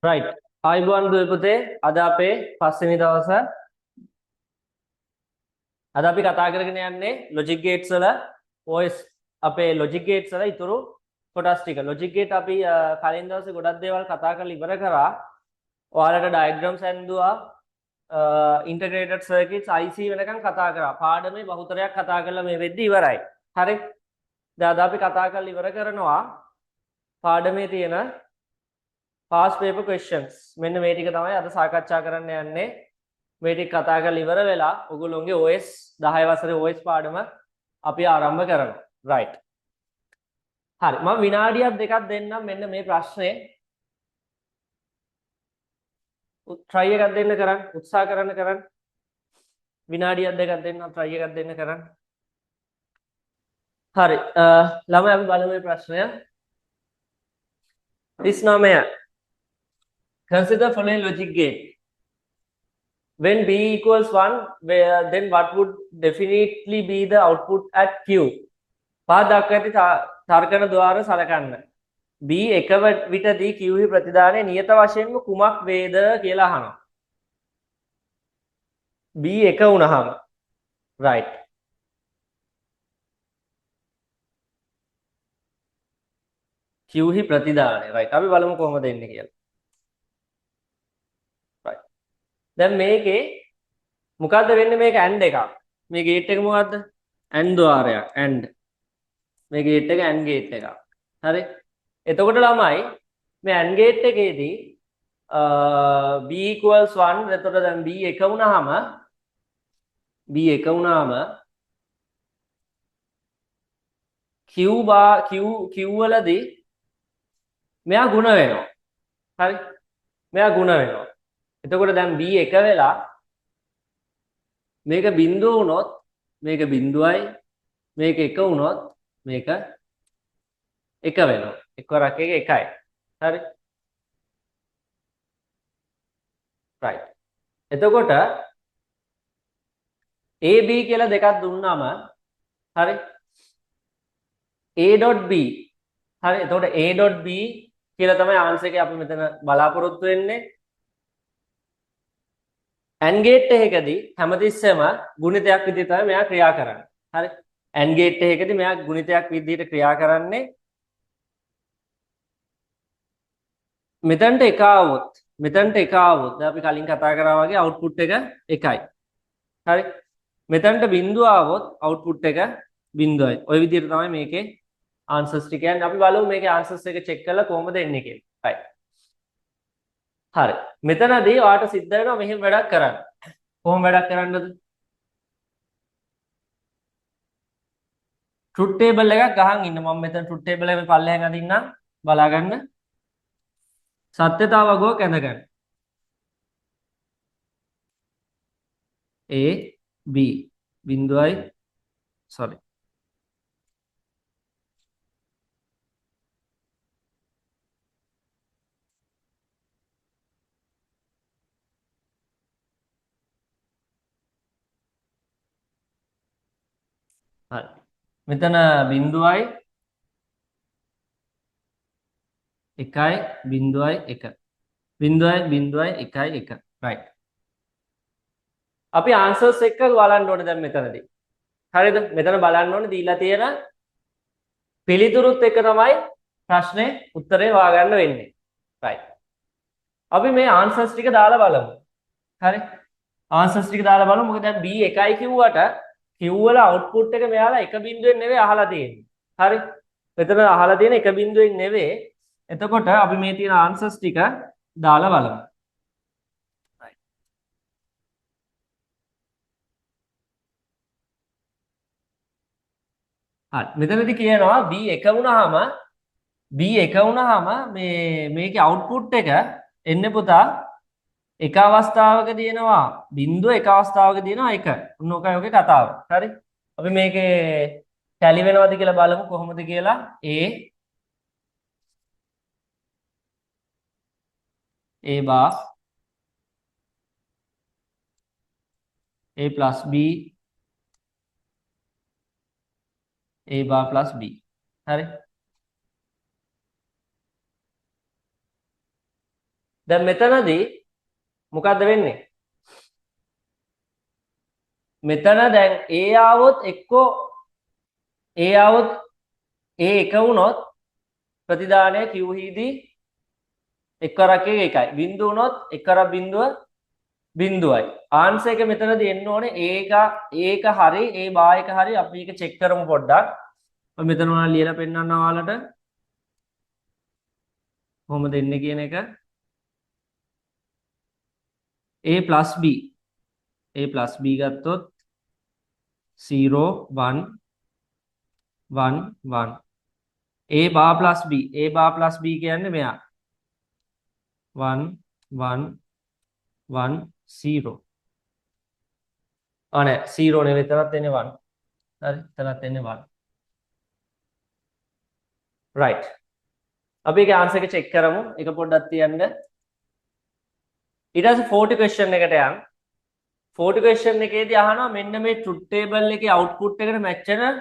right ආයිබෝන් දුවේ පුතේ අද අපේ පස්වෙනි දවස අද අපි කතා කරගෙන යන්නේ logic gates වල OS අපේ logic gates වල ඉතුරු කොටස් ටික logic gate අපි කලින් දවසේ ගොඩක් දේවල් කතා කරලා ඉවර කරා ඔයාලට diagrams ඇඳුවා integrated circuits IC වෙනකන් කතා කරා පාඩමේ බහුතරයක් කතා කරලා මේ වෙද්දි ඉවරයි හරි දැන් අද අපි කතා කරලා ඉවර කරනවා පාඩමේ තියෙන past paper questions මෙන්න මේ ටික තමයි අද සාකච්ඡා කරන්න යන්නේ මේ ටික කතා කරලා ඉවර වෙලා ඔයගොල්ලෝගේ OS 10 වසරේ OS පාඩම අපි ආරම්භ කරනවා right හරි මම විනාඩියක් දෙකක් දෙන්නම් මෙන්න මේ ප්‍රශ්නේ try එකක් දෙන්න කරන්න උත්සාහ කරන්න විනාඩියක් දෙකක් දෙන්නම් try එකක් දෙන්න කරන්න හරි ළමයි අපි බලමු මේ ප්‍රශ්නය 39 Consider following logic gate. When B equals 1, then what would definitely be the output at Q? පාදක්කති තර්කන ద్వාර සලකන්න. B එක විටදී Q හි ප්‍රතිදානය නියත වශයෙන්ම කුමක් වේද කියලා අහනවා. B එක වුණාම right. Q හි ප්‍රතිදානය right. අපි බලමු කොහොමද එන්නේ කියලා. දැන් මේකේ මොකද්ද වෙන්නේ මේක AND එකක් මේ ගේට් එක මොකද්ද AND ద్వාරයක් AND මේ ගේට් එක AND ගේට් එකක් හරි එතකොට ළමයි මේ AND ගේට් එකේදී b equals 1 එතකොට දැන් b එක වුණාම q වලදී මෙයා ಗುಣ වෙනවා හරි මෙයා ಗುಣ වෙනවා එතකොට දැන් b එක වෙලා මේක බිඳුව වුණොත් මේක බිඳුවයි මේක එක වුණොත් මේක එක වෙනවා එකවරක් එක එකයි හරි right එතකොට a b කියලා දෙකක් දුන්නාම හරි a.b හරි එතකොට a.b කියලා තමයි ආන්සර් එක අපි මෙතන බලාපොරොත්තු වෙන්නේ AND gate එකකදී හැමතිස්සෙම ගුණිතයක් විදිහට තමයි මෙයා ක්‍රියා කරන්නේ. හරි. AND gate එකකදී මෙයා ගුණිතයක් විදිහට ක්‍රියා කරන්නේ. මෙතනට එක આવොත් දැන් අපි කලින් කතා කරා වගේ output එක එකයි. හරි. මෙතනට බිඳුව આવොත් output එක බිඳුවයි. ওই විදිහට තමයි මේකේ answers ටික යන්නේ. අපි බලමු මේකේ answers එක check කරලා කොහොමද එන්නේ කියලා. right. හරි මෙතනදී ඔයාලට සිද්ධ වෙනවා මෙහෙම වැඩක් කරන්න. කොහොම වැඩක් කරන්නද? truth table එකක් ගහන් ඉන්න. මම මෙතන truth table එකේ පල්ලෙහෙන් අදින්නම් බලා ගන්න. සත්‍යතාවගෝක ඇඳගන්න. A B බිඳුවයි sorry හරි මෙතන බිඳුවයි එකයි බිඳුවයි එක බිඳුවයි එකයි එක right අපි answers එක බලන්න ඕනේ දැන් මෙතනදී හරිද මෙතන බලන්න ඕනේ දීලා තියෙන පිළිතුරුත් එක තමයි ප්‍රශ්නේ උත්තරේ හොයාගන්න වෙන්නේ right අපි මේ answers ටික දාලා බලමු හරි answers ටික දාලා බලමු මොකද දැන් b එකයි කිව්වට Q වල output එක මෙයාලා එක බිඳුවෙන් නෙවෙයි අහලා තියෙන්නේ. හරි? මෙතන අහලා තියෙන එක බිඳුවෙන් නෙවෙයි. එතකොට අපි මේ තියෙන answers ටික දාලා බලමු. හරි. මෙතනදී කියනවා b එක වුණාම මේකේ output එක එන්නේ පුතා එක අවස්ථාවකදී එනවා බිඳුව එක අවස්ථාවකදී එනවා එක. උන් ඔකයි ඔගේ කතාව. හරි? අපි මේකේ ටැලි වෙනවද කියලා බලමු කොහොමද කියලා. A bar A plus B A bar plus B. හරි? දැන් මෙතනදී මොකද්ද වෙන්නේ? මෙතන දැන් A ආවොත් එක්කෝ A ආවොත් A එක වුණොත් ප්‍රතිදානය Q හිදී එක්වරක් එකයි. බිඳුව වුණොත් එක්වරක් බිඳුව බිඳුවයි. ආන්සර් එක මෙතනදී එන්න ඕනේ ඒක හරි ඒ බා එක හරි අපි ඒක චෙක් කරමු පොඩ්ඩක්. ඔය මෙතන ඔයාලා ලියලා පෙන්නන්න ඔයාලට කොහොමද එන්නේ කියන එක. A plus B ගත්තොත් 0 1 1 1 A bar plus B කියන්නේ මෙයා 1 1 1 0 නෑ 0 නෙවෙයි එතනත් එන්නේ 1 හරි එතනත් එන්නේ 1 right අපි ඒකේ ආන්සර් එක චෙක් කරමු ඒක පොඩ්ඩක් තියන්න ඊට පස්සේ 40 question එකට යන්න 40 question එකේදී අහනවා මෙන්න මේ truth table එකේ output එකට match වෙන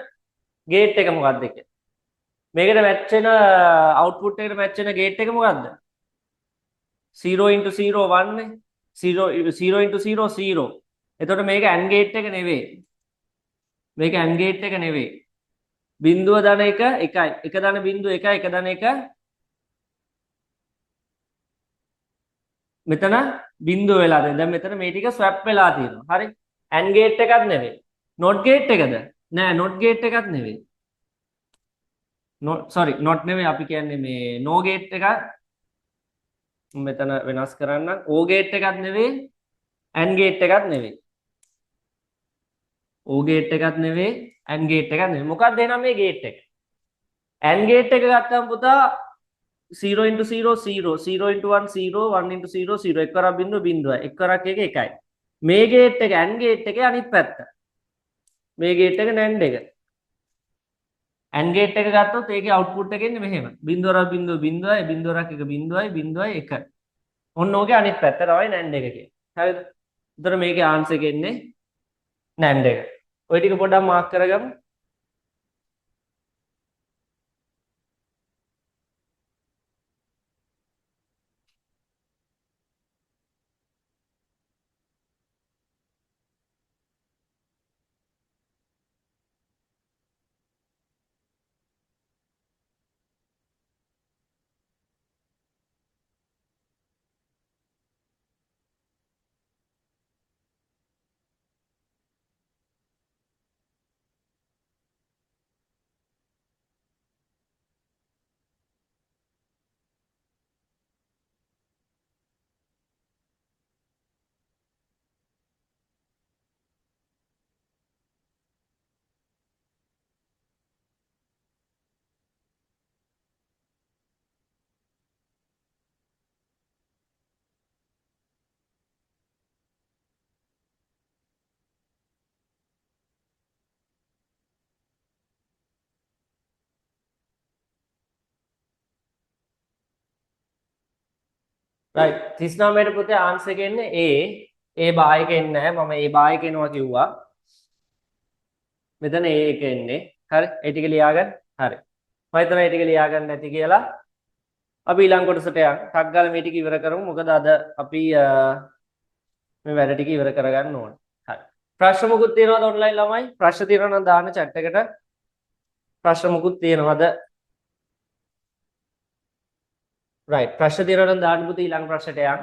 gate එක මොකක්ද කියලා මේකට match වෙන output එකට match වෙන gate එක මොකක්ද 0 into 0 1 නේ 0 into 0 0 එතකොට මේක AND gate එක නෙවෙයි මේක AND gate එක නෙවෙයි බිඳුව දන එක එකයි එක දන බිඳුව එකයි එක දන එක මෙතන බිඳුව වෙලා තියෙනවා දැන් මෙතන මේ ටික swap වෙලා තියෙනවා හරි AND gate එකක් නෙවෙයි not gate එකද නෑ not gate එකක් නෙවෙයි not නෙවෙයි අපි කියන්නේ මේ no gate එකක් මෙතන වෙනස් කරන්න O gate එකක් නෙවෙයි AND gate එකක් නෙවෙයි O gate එකක් නෙවෙයි AND gate එකක් නෙවෙයි මොකක්ද එහෙනම් මේ gate එක AND gate එක ගත්තම පුතා 0 into 0 0 0 into 1 0 1 into 0 0 එක්වරක් බිඳුව බිඳුවයි එක්වරක් එක එකයි මේ gate එක AND gate එකේ අනිත් පැත්ත මේ gate එක NAND එක AND gate එක ගත්තොත් ඒකේ output එක එන්නේ මෙහෙම බිඳුවරක් බිඳුව බිඳුවයි බිඳුවරක් එක බිඳුවයි බිඳුවයි එක ඔන්න ඕකේ අනිත් පැත්ත තමයි NAND එක කියන්නේ හරිද එතකොට මේකේ ආන්සර් එක එන්නේ NAND එක ඔය ටික පොඩ්ඩක් මාක් කරගමු right 39ට පුතේ ආන්සර් එක එන්නේ A බා එක එන්නේ නැහැ මම A බා එක එනවා කිව්වා මෙතන A එක එන්නේ හරි ඒ ටික ලියාගන්න හරි මම හිතනවා ඒ ටික ලියාගන්න නැති කියලා අපි ඊළඟ කොටසට යන්න ටක් ගාලා මේ ටික ඉවර කරමු මොකද අද අපි මේ වැඩ ටික ඉවර කරගන්න ඕනේ හරි ප්‍රශ්න මොකුත් තියෙනවද ඔන්ලයින් ළමයි ප්‍රශ්න තියෙනවා නම් දාන්න chat එකට ප්‍රශ්න මොකුත් තියෙනවද right ප්‍රශ්න තියෙනවා නම් දාන්න පුතේ ඊළඟ ප්‍රශ්නට යන්න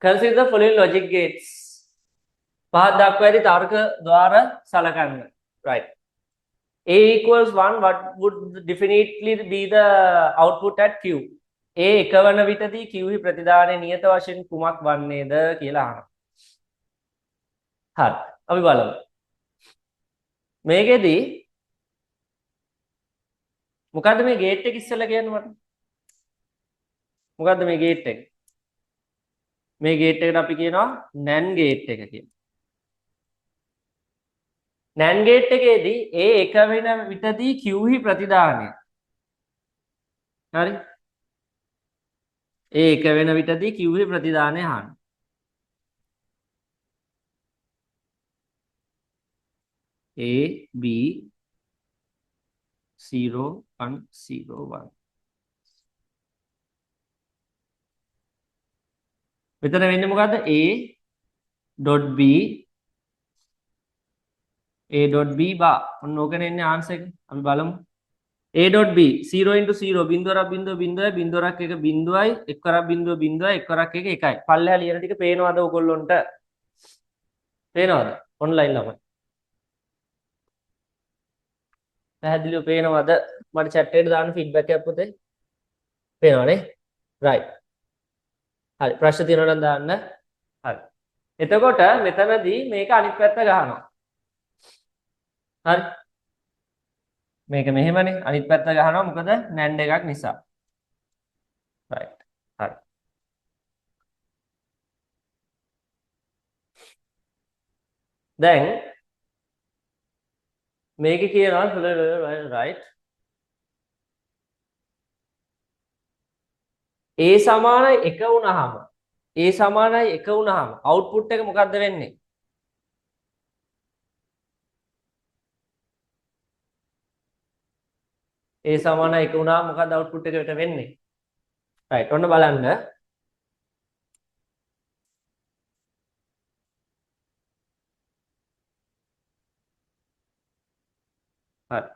consider the following logic gates පහක් දක්වා ඇති තර්ක ద్వාර සලකන්න right A equals 1 what would definitely be the output at Q A එක වන විටදී Q හි ප්‍රතිදානයේ නියත වශයෙන් කුමක් වන්නේද කියලා අහනවා හරි අපි බලමු මේකෙදී මොකද්ද මේ ගේට් එක ඉස්සෙල්ලා කියන්නේ මට මොකද්ද මේ ගේට් එක මේ ගේට් එකට අපි කියනවා NAND ගේට් එක කියලා NAND ගේට් එකේදී A එක වෙන විටදී Q හි ප්‍රතිදානය හරි A එක වෙන විටදී Q හි ප්‍රතිදානය අහන්න A B 0 1 0 1 මෙතන වෙන්නේ මොකද්ද a.b a.b bar ඔන්න ඕකනේ එන්නේ ආන්සර් එක අපි බලමු a.b 0 into 0 බිඳුවරක් බිඳුව බිඳුවයි බිඳුවරක් එක බිඳුවයි එක්වරක් බිඳුව බිඳුවයි එක්වරක් එක එකයි පල්ලෙහා ලියන ටික පේනවද ඔයගොල්ලොන්ට පේනවද ඔන්ලයින් ළමයි පැහැදිලිව පේනවද මට chat එකට දාන්න feedback එකක් පුතේ පේනවනේ right හරි ප්‍රශ්න තියෙනවා නම් දාන්න හරි එතකොට මෙතනදී මේක අනිත් පැත්ත ගහනවා හරි මේක මෙහෙමනේ අනිත් පැත්ත ගහනවා මොකද නැන්ඩ් එකක් නිසා right හරි දැන් මේක කියනවා right a සමානයි 1 වුණාම a සමානයි 1 වුණාම output එක මොකද්ද වෙන්නේ a සමානයි 1 වුණාම මොකද්ද output එකට වෙන්නේ right ඔන්න බලන්න හරි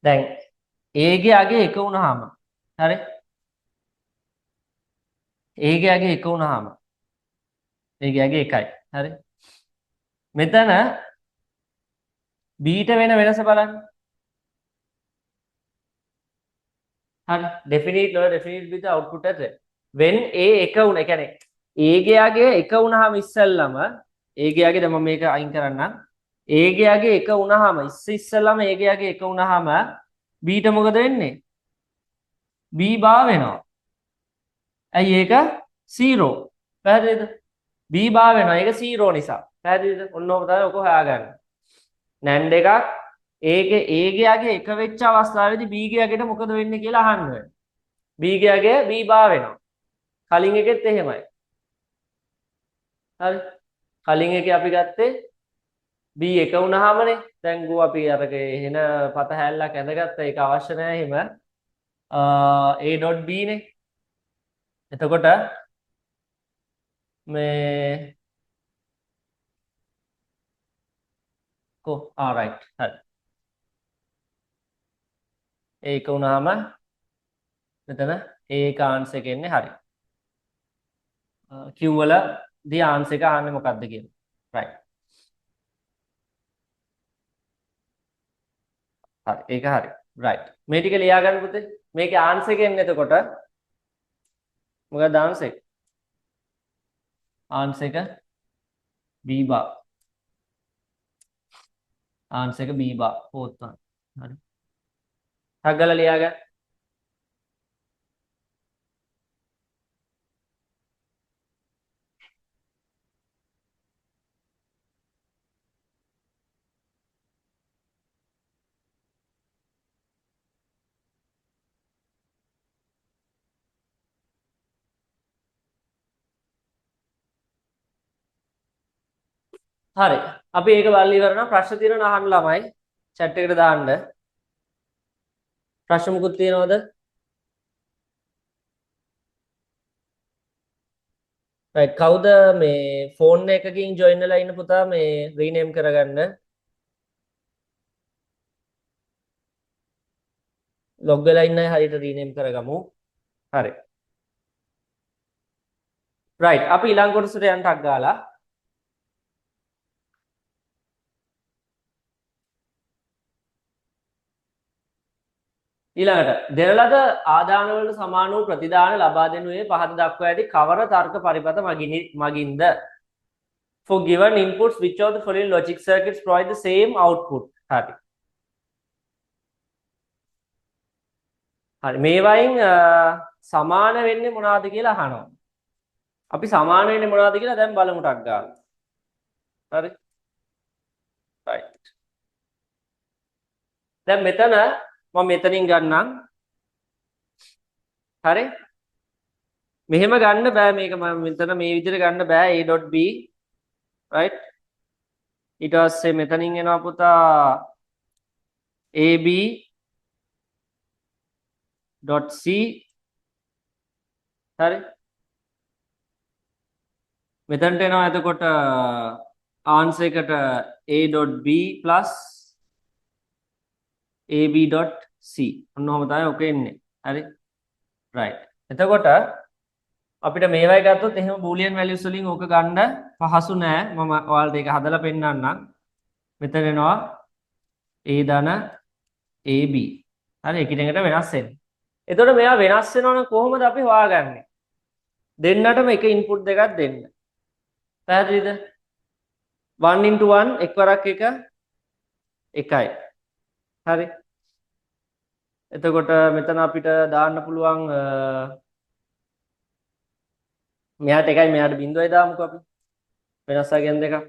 දැන් a ගේ අගේ 1 වුණාම හරි a ගේ අගේ 1 වුණාම a ගේ අගේ 1යි හරි මෙතන b ට වෙන වෙනස බලන්න හරි definite with the output at when a 1 වුණ ඒ කියන්නේ a ගේ අගේ 1 වුණාම ඉස්සෙල්ලම a ගේ අගේ දැන් මම මේක අයින් කරන්නම් a ගේ අගේ 1 වුණාම ඉස්සෙල්ලම a ගේ අගේ 1 වුණාම b ට මොකද වෙන්නේ b බා වෙනවා ඇයි ඒක 0 පැහැදිලිද b බා වෙනවා ඒක 0 නිසා පැහැදිලිද ඔන්න ඔබ තමයි ඔක හොයාගන්න නැන්ඩ් එකක් a ගේ අගේ 1 වෙච්ච අවස්ථාවේදී b ගේ අගේට මොකද වෙන්නේ කියලා අහන්න වෙනවා b ගේ අගේ b බා වෙනවා කලින් එකෙත් එහෙමයි හරි කලින් එකේ අපි ගත්තේ b 1 වුණාමනේ දැන් ගෝ අපි අරක එන පත හැල්ලක් ඇඳගත්තා ඒක අවශ්‍ය නැහැ එහෙම a.b නේ එතකොට මේ right හරි ඒක වුණාම මෙතන ඒක ආන්සර් එක එන්නේ හරි Q වල දී ආන්සර් එක අහන්නේ මොකක්ද කියලා right හරි ඒක හරි right මේ ටික ලියා ගන්න පුතේ මේකේ ආන්සර් එක එන්නේ එතකොට මොකක්ද ආන්සර් එක ආන්සර් එක B bar ආන්සර් එක B bar fourth one හරි හග්ගලා ලියා ගන්න හරි අපි ඒක බලලා ඉවරනවා ප්‍රශ්න තියෙනවා අහන්න ළමයි chat එකට දාන්න ප්‍රශ්න මුකුත් තියෙනවද right කවුද මේ ෆෝන් එකකින් join වෙලා ඉන්න පුතා මේ rename කරගන්න log වෙලා ඉන්න අය හරියට rename කරගමු හරි right අපි ඊළඟ කොටසට යන්න ටක් ගාලා ඊළඟට දෙන ලද ආදාන වලට සමාන වූ ප්‍රතිදාන ලබා දෙනුයේ පහත දක්වා ඇති කවර තර්ක පරිපත මගින්ද for given inputs which of the following logic circuits provide the same output හරි හරි මේවයින් සමාන වෙන්නේ මොනවද කියලා අහනවා අපි සමාන වෙන්නේ මොනවද කියලා දැන් බලමු ටක් ගාලා හරි right දැන් මෙතන මම මෙතනින් ගන්නම් හරි මෙහෙම ගන්න බෑ මේක මම මෙතන මේ විදිහට ගන්න බෑ a.b right ඊට පස්සේ මෙතනින් එනවා පුතා ab.c හරි මෙතනට එනවා එතකොට ආන්සර් එකට a.b plus ab.c ඔන්න ඔහම තමයි ඔක එන්නේ හරි right එතකොට අපිට මේවයි ගත්තොත් එහෙම බූලියන් වැලියුස් වලින් ඕක ගන්න පහසු නෑ මම ඔයාලට ඒක හදලා පෙන්නන්නම් මෙතන එනවා a ධන ab හරි එකිනෙකට වෙනස් වෙන්නේ එතකොට මේවා වෙනස් වෙනවනම් කොහොමද අපි හොයාගන්නේ දෙන්නටම එක ඉන්පුට් දෙකක් දෙන්න පැහැදිලිද 1 into 1 එක් වරක් එක එකයි හරි එතකොට මෙතන අපිට දාන්න පුළුවන් මෙයාට එකයි මෙයාට බිඳුවයි දාමුකෝ අපි වෙනස් වශයෙන් දෙකක්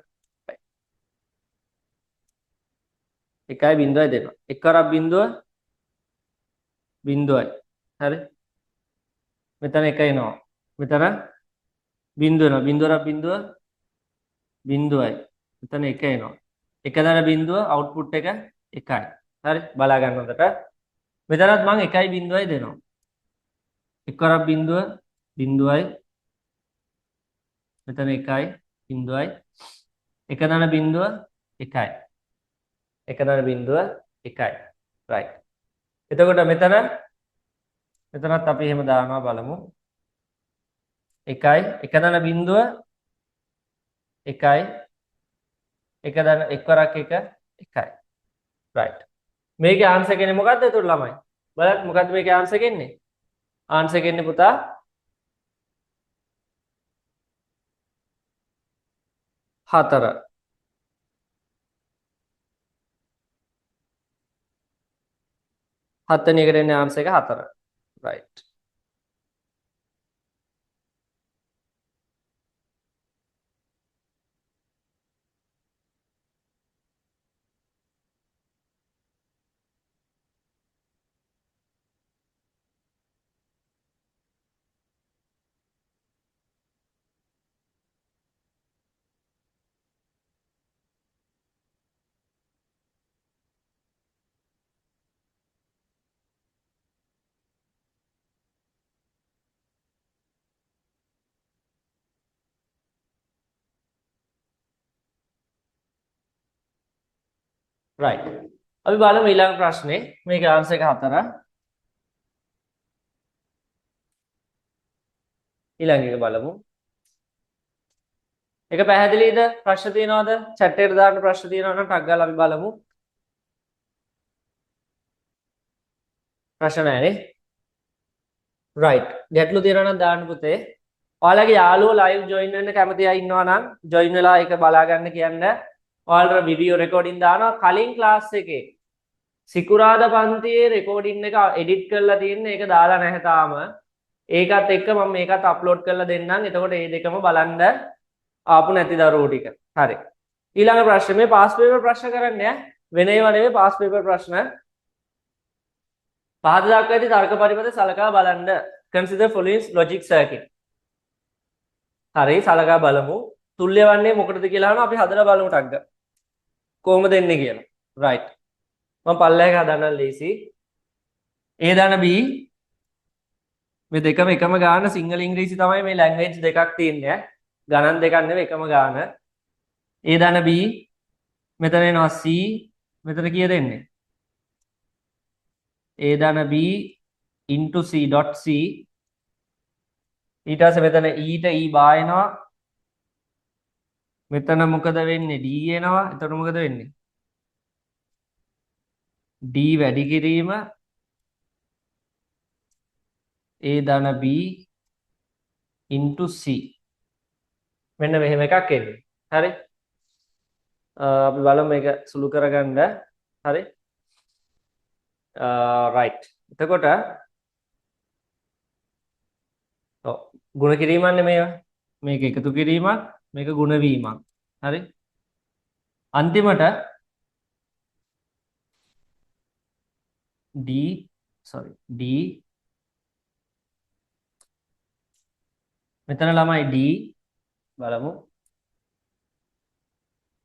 එකයි බිඳුවයි දෙනවා එක් වරක් බිඳුව බිඳුවයි හරි මෙතන එක එනවා මෙතන බිඳුව එනවා බිඳුවරක් බිඳුව බිඳුවයි මෙතන එක එනවා එක දර බිඳුව අවුට්පුට් එක එකයි හරි බලා ගන්න හොඳට මෙතනත් මම එකයි බිඳුවයි දෙනවා එක් වරක් බිඳුව බිඳුවයි මෙතන එකයි බිඳුවයි එක දර බිඳුව එකයි එක දර බිඳුව එකයි right එතකොට මෙතනත් අපි එහෙම දානවා බලමු එකයි එක දර බිඳුව එකයි එක දර එක් වරක් එක එකයි right මේකේ ආන්සර් කෙනේ මොකද්ද එතකොට ළමයි බලන්න මොකද්ද මේකේ ආන්සර් කෙන්නේ ආන්සර් කෙන්නේ පුතා 4 7 වෙනි එකට එන්නේ ආන්සර් එක 4 right right අපි බලමු ඊළඟ ප්‍රශ්නේ මේකේ ආන්සර් එක 4 ඊළඟ එක බලමු එක පැහැදිලිද ප්‍රශ්න තියෙනවද chat එකට දාන්න ප්‍රශ්න තියෙනවා නම් ටක් ගාලා අපි බලමු ප්‍රශ්න නැහැනේ right ගැටලු තියෙනවා නම් දාන්න පුතේ ඔයාලගේ යාළුවෝ live join වෙන්න කැමති අය ඉන්නවා නම් join වෙලා ඒක බලා ගන්න කියන්න ඔයාලට වීඩියෝ රෙකෝඩින් දානවා කලින් ක්ලාස් එකේ සිකුරාදා පන්තියේ රෙකෝඩින් එක එඩිට් කරලා තියෙන ඒක දාලා නැහැ තාම ඒකත් එක්ක මම මේකත් අප්ලෝඩ් කරලා දෙන්නම් එතකොට මේ දෙකම බලන්න ආපු නැති දරුවෝ ටික හරි ඊළඟ ප්‍රශ්නේ මේ පාස් පේපර් ප්‍රශ්න කරන්නේ වෙන ඒවා නෙවෙයි පාස් පේපර් ප්‍රශ්න පහත දක්වා ඇති තර්ක පරිපද සලකා බලන්න consider following logic circuit හරි සලකා බලමු තුල්්‍ය වන්නේ මොකටද කියලා අහනවා අපි හදලා බලමු ටග්ග කොහොමද එන්නේ කියලා right මම පල්ලෙහාක හදන්න ලේසි a ධන b මේ දෙකම එකම ගාන සිංහල ඉංග්‍රීසි තමයි මේ ලැන්ග්වේජ් දෙකක් තියෙන්නේ ගණන් දෙකක් නෙවෙයි එකම ගාන a ධන b මෙතන එනවා c මෙතන කීයද එන්නේ a ධන b into c dot c ඊට පස්සේ මෙතන e ට e බායනවා මෙතන මොකද වෙන්නේ d එනවා එතකොට මොකද වෙන්නේ d වැඩි කිරීම a ධන b into c මෙන්න මෙහෙම එකක් එන්නේ හරි අපි බලමු මේක සුළු කරගන්න හරි right එතකොට ගුණ කිරීමන්නේ මේවා මේක එකතු කිරීමක් මේක ගුණ වීමක් හරි අන්තිමට d මෙතන ළමයි d බලමු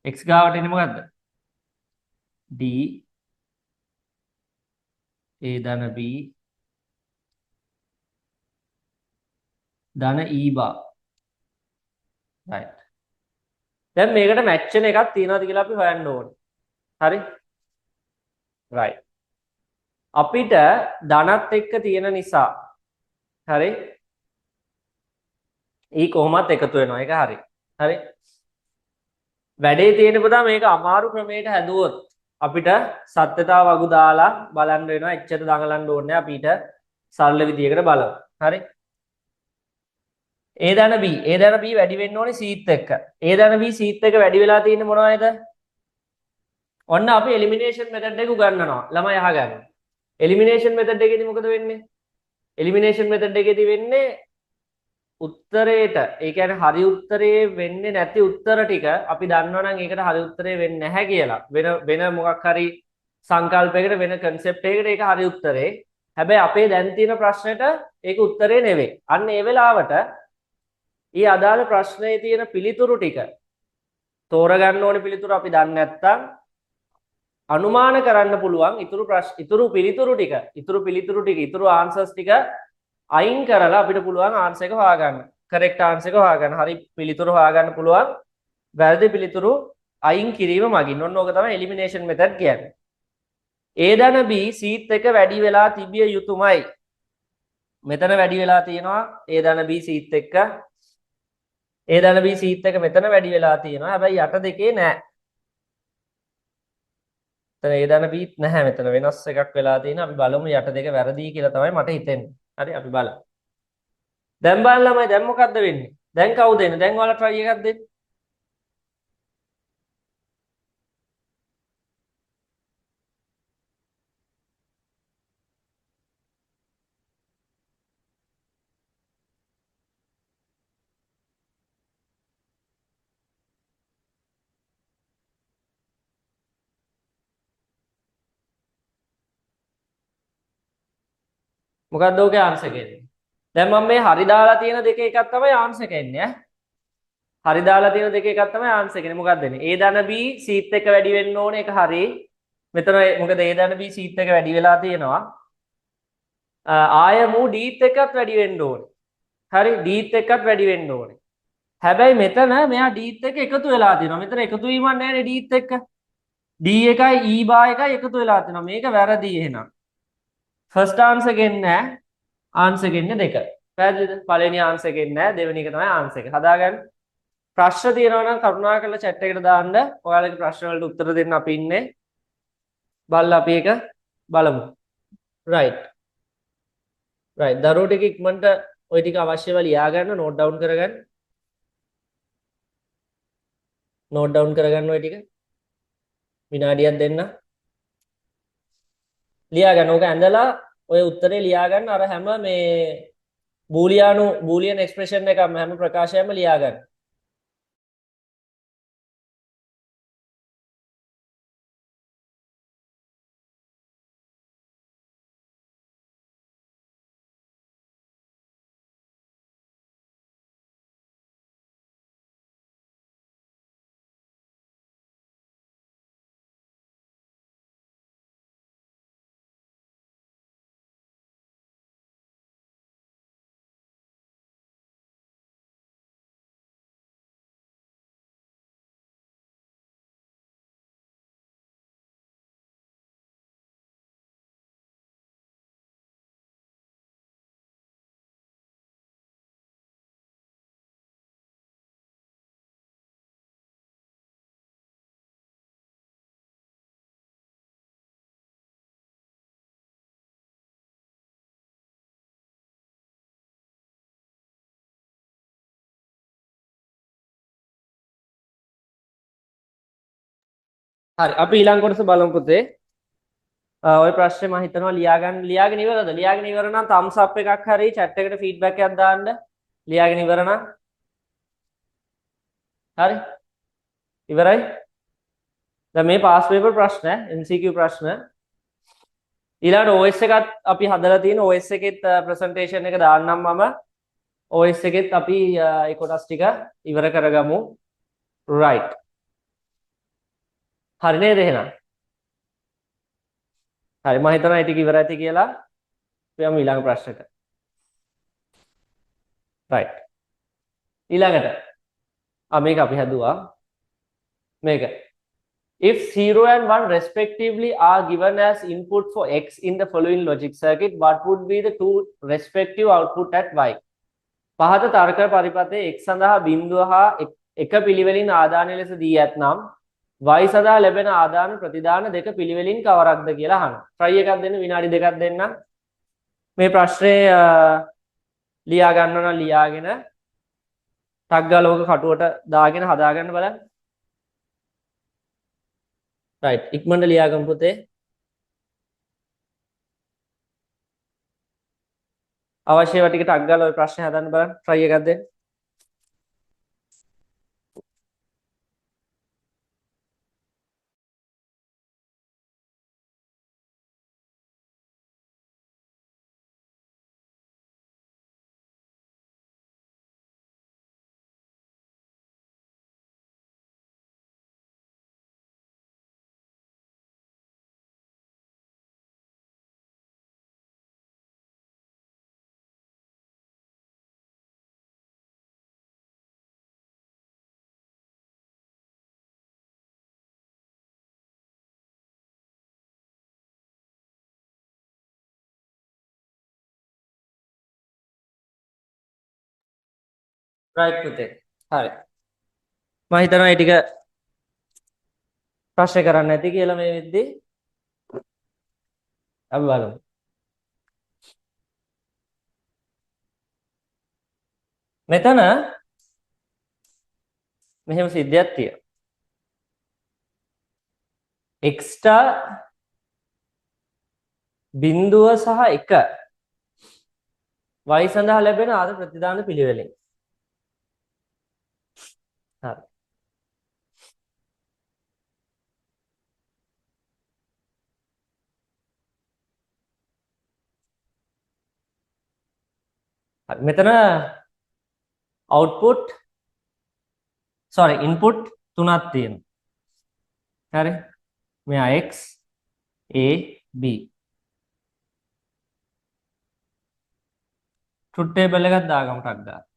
x ගාවට එන්නේ මොකද්ද d a ධන b ධන E bar. right. දැන් මේකට මැච් වෙන එකක් තියෙනවද කියලා අපි හොයන්න ඕනේ. හරි? right. අපිට ධනත් එක්ක තියෙන නිසා හරි? ඊ කොහොමත් එකතු වෙනවා. ඒක හරි. හරි? වැඩේ තියෙන පුතා මේක අමාරු ක්‍රමයකට හැදුවොත් අපිට සත්‍යතාව වගු දාලා බලන්න වෙනවා. එච්චර දඟලන්න ඕනේ නැහැ. අපිට සරල විදියකට බලමු. හරි? A ධන B වැඩි වෙන්න ඕනේ C ත් එක්ක. A ධන B C ත් එක්ක වැඩි වෙලා තියෙන්නේ මොනවද? ඔන්න අපි එලිමිනේෂන් මෙතඩ් එක උගන්වනවා. ළමයි අහගන්න. එලිමිනේෂන් මෙතඩ් එකේදී මොකද වෙන්නේ? එලිමිනේෂන් මෙතඩ් එකේදී වෙන්නේ උත්තරේට ඒ කියන්නේ හරි උත්තරේ වෙන්නේ නැති උත්තර ටික අපි දන්නවනම් ඒකට හරි උත්තරේ වෙන්නේ නැහැ කියලා. වෙන මොකක් හරි සංකල්පයකට වෙන concept එකකට ඒක හරි උත්තරේ. හැබැයි අපේ දැන් තියෙන ප්‍රශ්නෙට ඒක උත්තරේ නෙවෙයි. අන්න ඒ වෙලාවට ඊ අදාළ ප්‍රශ්නයේ තියෙන පිළිතුරු ටික තෝරගන්න ඕනේ පිළිතුරු අපි දන්නේ නැත්නම් අනුමාන කරන්න පුළුවන් ඉතුරු පිළිතුරු ටික ඉතුරු ආන්සර්ස් ටික අයින් කරලා අපිට පුළුවන් ආන්සර් එක හොයාගන්න. correct ආන්සර් එක හොයාගන්න. හරි පිළිතුරු හොයාගන්න පුළුවන්. වැරදි පිළිතුරු අයින් කිරීම මගින්. ඔන්න ඕක තමයි එලිමිනේෂන් මෙතඩ් කියන්නේ. A ධන B C ත් එක වැඩි වෙලා තිබිය යුතුමයි. මෙතන වැඩි වෙලා තියෙනවා A ධන B C ත් එක්ක. A ධන B C ත් එක මෙතන වැඩි වෙලා තියෙනවා. හැබැයි යට දෙකේ නැහැ. මෙතන A ධන B නැහැ. මෙතන වෙනස් එකක් වෙලා තියෙනවා. අපි බලමු යට දෙක වැරදි කියලා තමයි මට හිතෙන්නේ. හරි අපි බලමු. දැන් බලන්න ළමයි දැන් මොකද්ද වෙන්නේ? දැන් කවුද එන්නේ? දැන් ඔයාලා try එකක් දෙන්න. මොකද්ද ඔකේ ආන්සර් කියන්නේ? දැන් මම මේ හරි දාලා තියෙන දෙක එකක් තමයි ආන්සර් කියන්නේ ඈ. හරි දාලා තියෙන දෙක එකක් තමයි ආන්සර් කියන්නේ. මොකක්ද වෙන්නේ? A ධන B C ත් එක්ක වැඩි වෙන්න ඕනේ. ඒක හරි. මෙතන මොකද A ධන B C ත් එක්ක වැඩි වෙලා තියෙනවා. ආයමු D ත් එක්කත් වැඩි වෙන්න ඕනේ. හරි D ත් එක්කත් වැඩි වෙන්න ඕනේ. හැබැයි මෙතන මෙයා D ත් එක්ක එකතු වෙලා තියෙනවා. මෙතන එකතු වීමක් නැහැ නේ D ත් එක්ක. D එකයි E bar එකයි එකතු වෙලා තියෙනවා. මේක වැරදි එහෙනම්. ෆස්ට් ආන්සර් ගෙන්නේ නැහැ. ආන්සර් ගෙන්නේ දෙක. පැහැදිලිද? පළවෙනි ආන්සර් ගෙන්නේ නැහැ. දෙවෙනි එක තමයි ආන්සර් එක. හදාගන්න. ප්‍රශ්න තියෙනවා නම් කරුණාකරලා chat එකට දාන්න. ඔයාලගේ ප්‍රශ්න වලට උත්තර දෙන්න අපි ඉන්නේ. බලලා අපි ඒක බලමු. right. right. දරුවෝ ටික ඉක්මනට ওই ටික අවශ්‍යව ලියා ගන්න, note down කරගන්න. note down කරගන්න ওই ටික. විනාඩියක් දෙන්න. ලියා ගන්න. ඕක ඇඳලා ඔය උත්තරේ ලියා ගන්න. අර හැම මේ බූලියන් එක්ස්ප්‍රෙෂන් එකම හැම ප්‍රකාශයක්ම ලියා ගන්න. හරි අපි ඊළඟ කොටස බලමු පුතේ. ඔය ප්‍රශ්නේ මම හිතනවා ලියාගෙන ඉවරද? ලියාගෙන ඉවර නම් thumbs up එකක් හරි chat එකට feedback එකක් දාන්න. ලියාගෙන ඉවර නම් හරි ඉවරයි. දැන් මේ pass paper ප්‍රශ්න MCQ ප්‍රශ්න ඊළඟට OS එකත් අපි හදලා තියෙන OS එකෙත් presentation එක දාන්නම් මම. OS එකෙත් අපි ඒ කොටස් ටික ඉවර කරගමු. right. හරි නේද එහෙනම්? හරි මම හිතනවා ඒ ටික ඉවර ඇති කියලා. අපි යමු ඊළඟ ප්‍රශ්නෙට. right ඊළඟට මේක අපි හදුවා මේක if 0 and 1 respectively are given as input for x in the following logic circuit, what would be the two respective output at y? පහත තර්ක පරිපථයේ x සඳහා බිඳුව හා එක පිළිවෙලින් ආදාන ලෙස දී ඇතනම් y සඳහා ලැබෙන ආදාන ප්‍රතිදාන දෙක පිළිවෙලින් කවරක්ද කියලා අහනවා. try එකක් දෙන්න විනාඩි දෙකක් දෙන්න. මේ ප්‍රශ්නේ ලියා ගන්නවා නම් ලියාගෙන ටග් ගාලා ඕක කටුවට දාගෙන හදා ගන්න බලන්න. right ඉක්මනට ලියා ගමු පුතේ. අවශ්‍ය ඒවා ටික ටග් ගාලා ඔය ප්‍රශ්නේ හදන්න බලන්න. try එකක් දෙන්න. right පුතේ. හරි. මම හිතනවා මේ ටික ප්‍රශ්න කරන්න නැති කියලා මේ වෙද්දී අපි බලමු. මෙතන මෙහෙම සිද්ධියක් තියෙනවා. x බිඳුව සහ 1 y සඳහා ලැබෙන ආද ප්‍රතිදාන පිළිවෙලින්. හරි. මෙතන output input තුනක් තියෙනවා. හරි. මෙයා x a b truth table එකක් දාගමු ටක් ගාලා.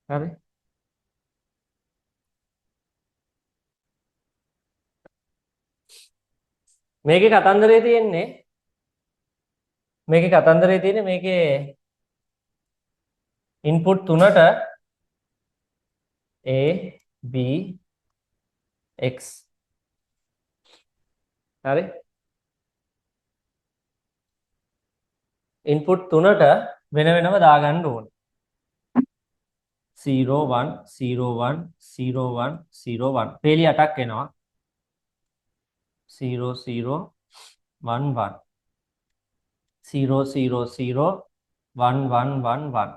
හරි. මේකේ කතන්දරේ තියෙන්නේ මේකේ input තුනට a b x හරි input තුනට වෙන වෙනම දාගන්න ඕනේ 0 1 0 1 0 1 0 1 පේලි 8ක් එනවා 0 0 1 1 0 0 0 1 1 1 1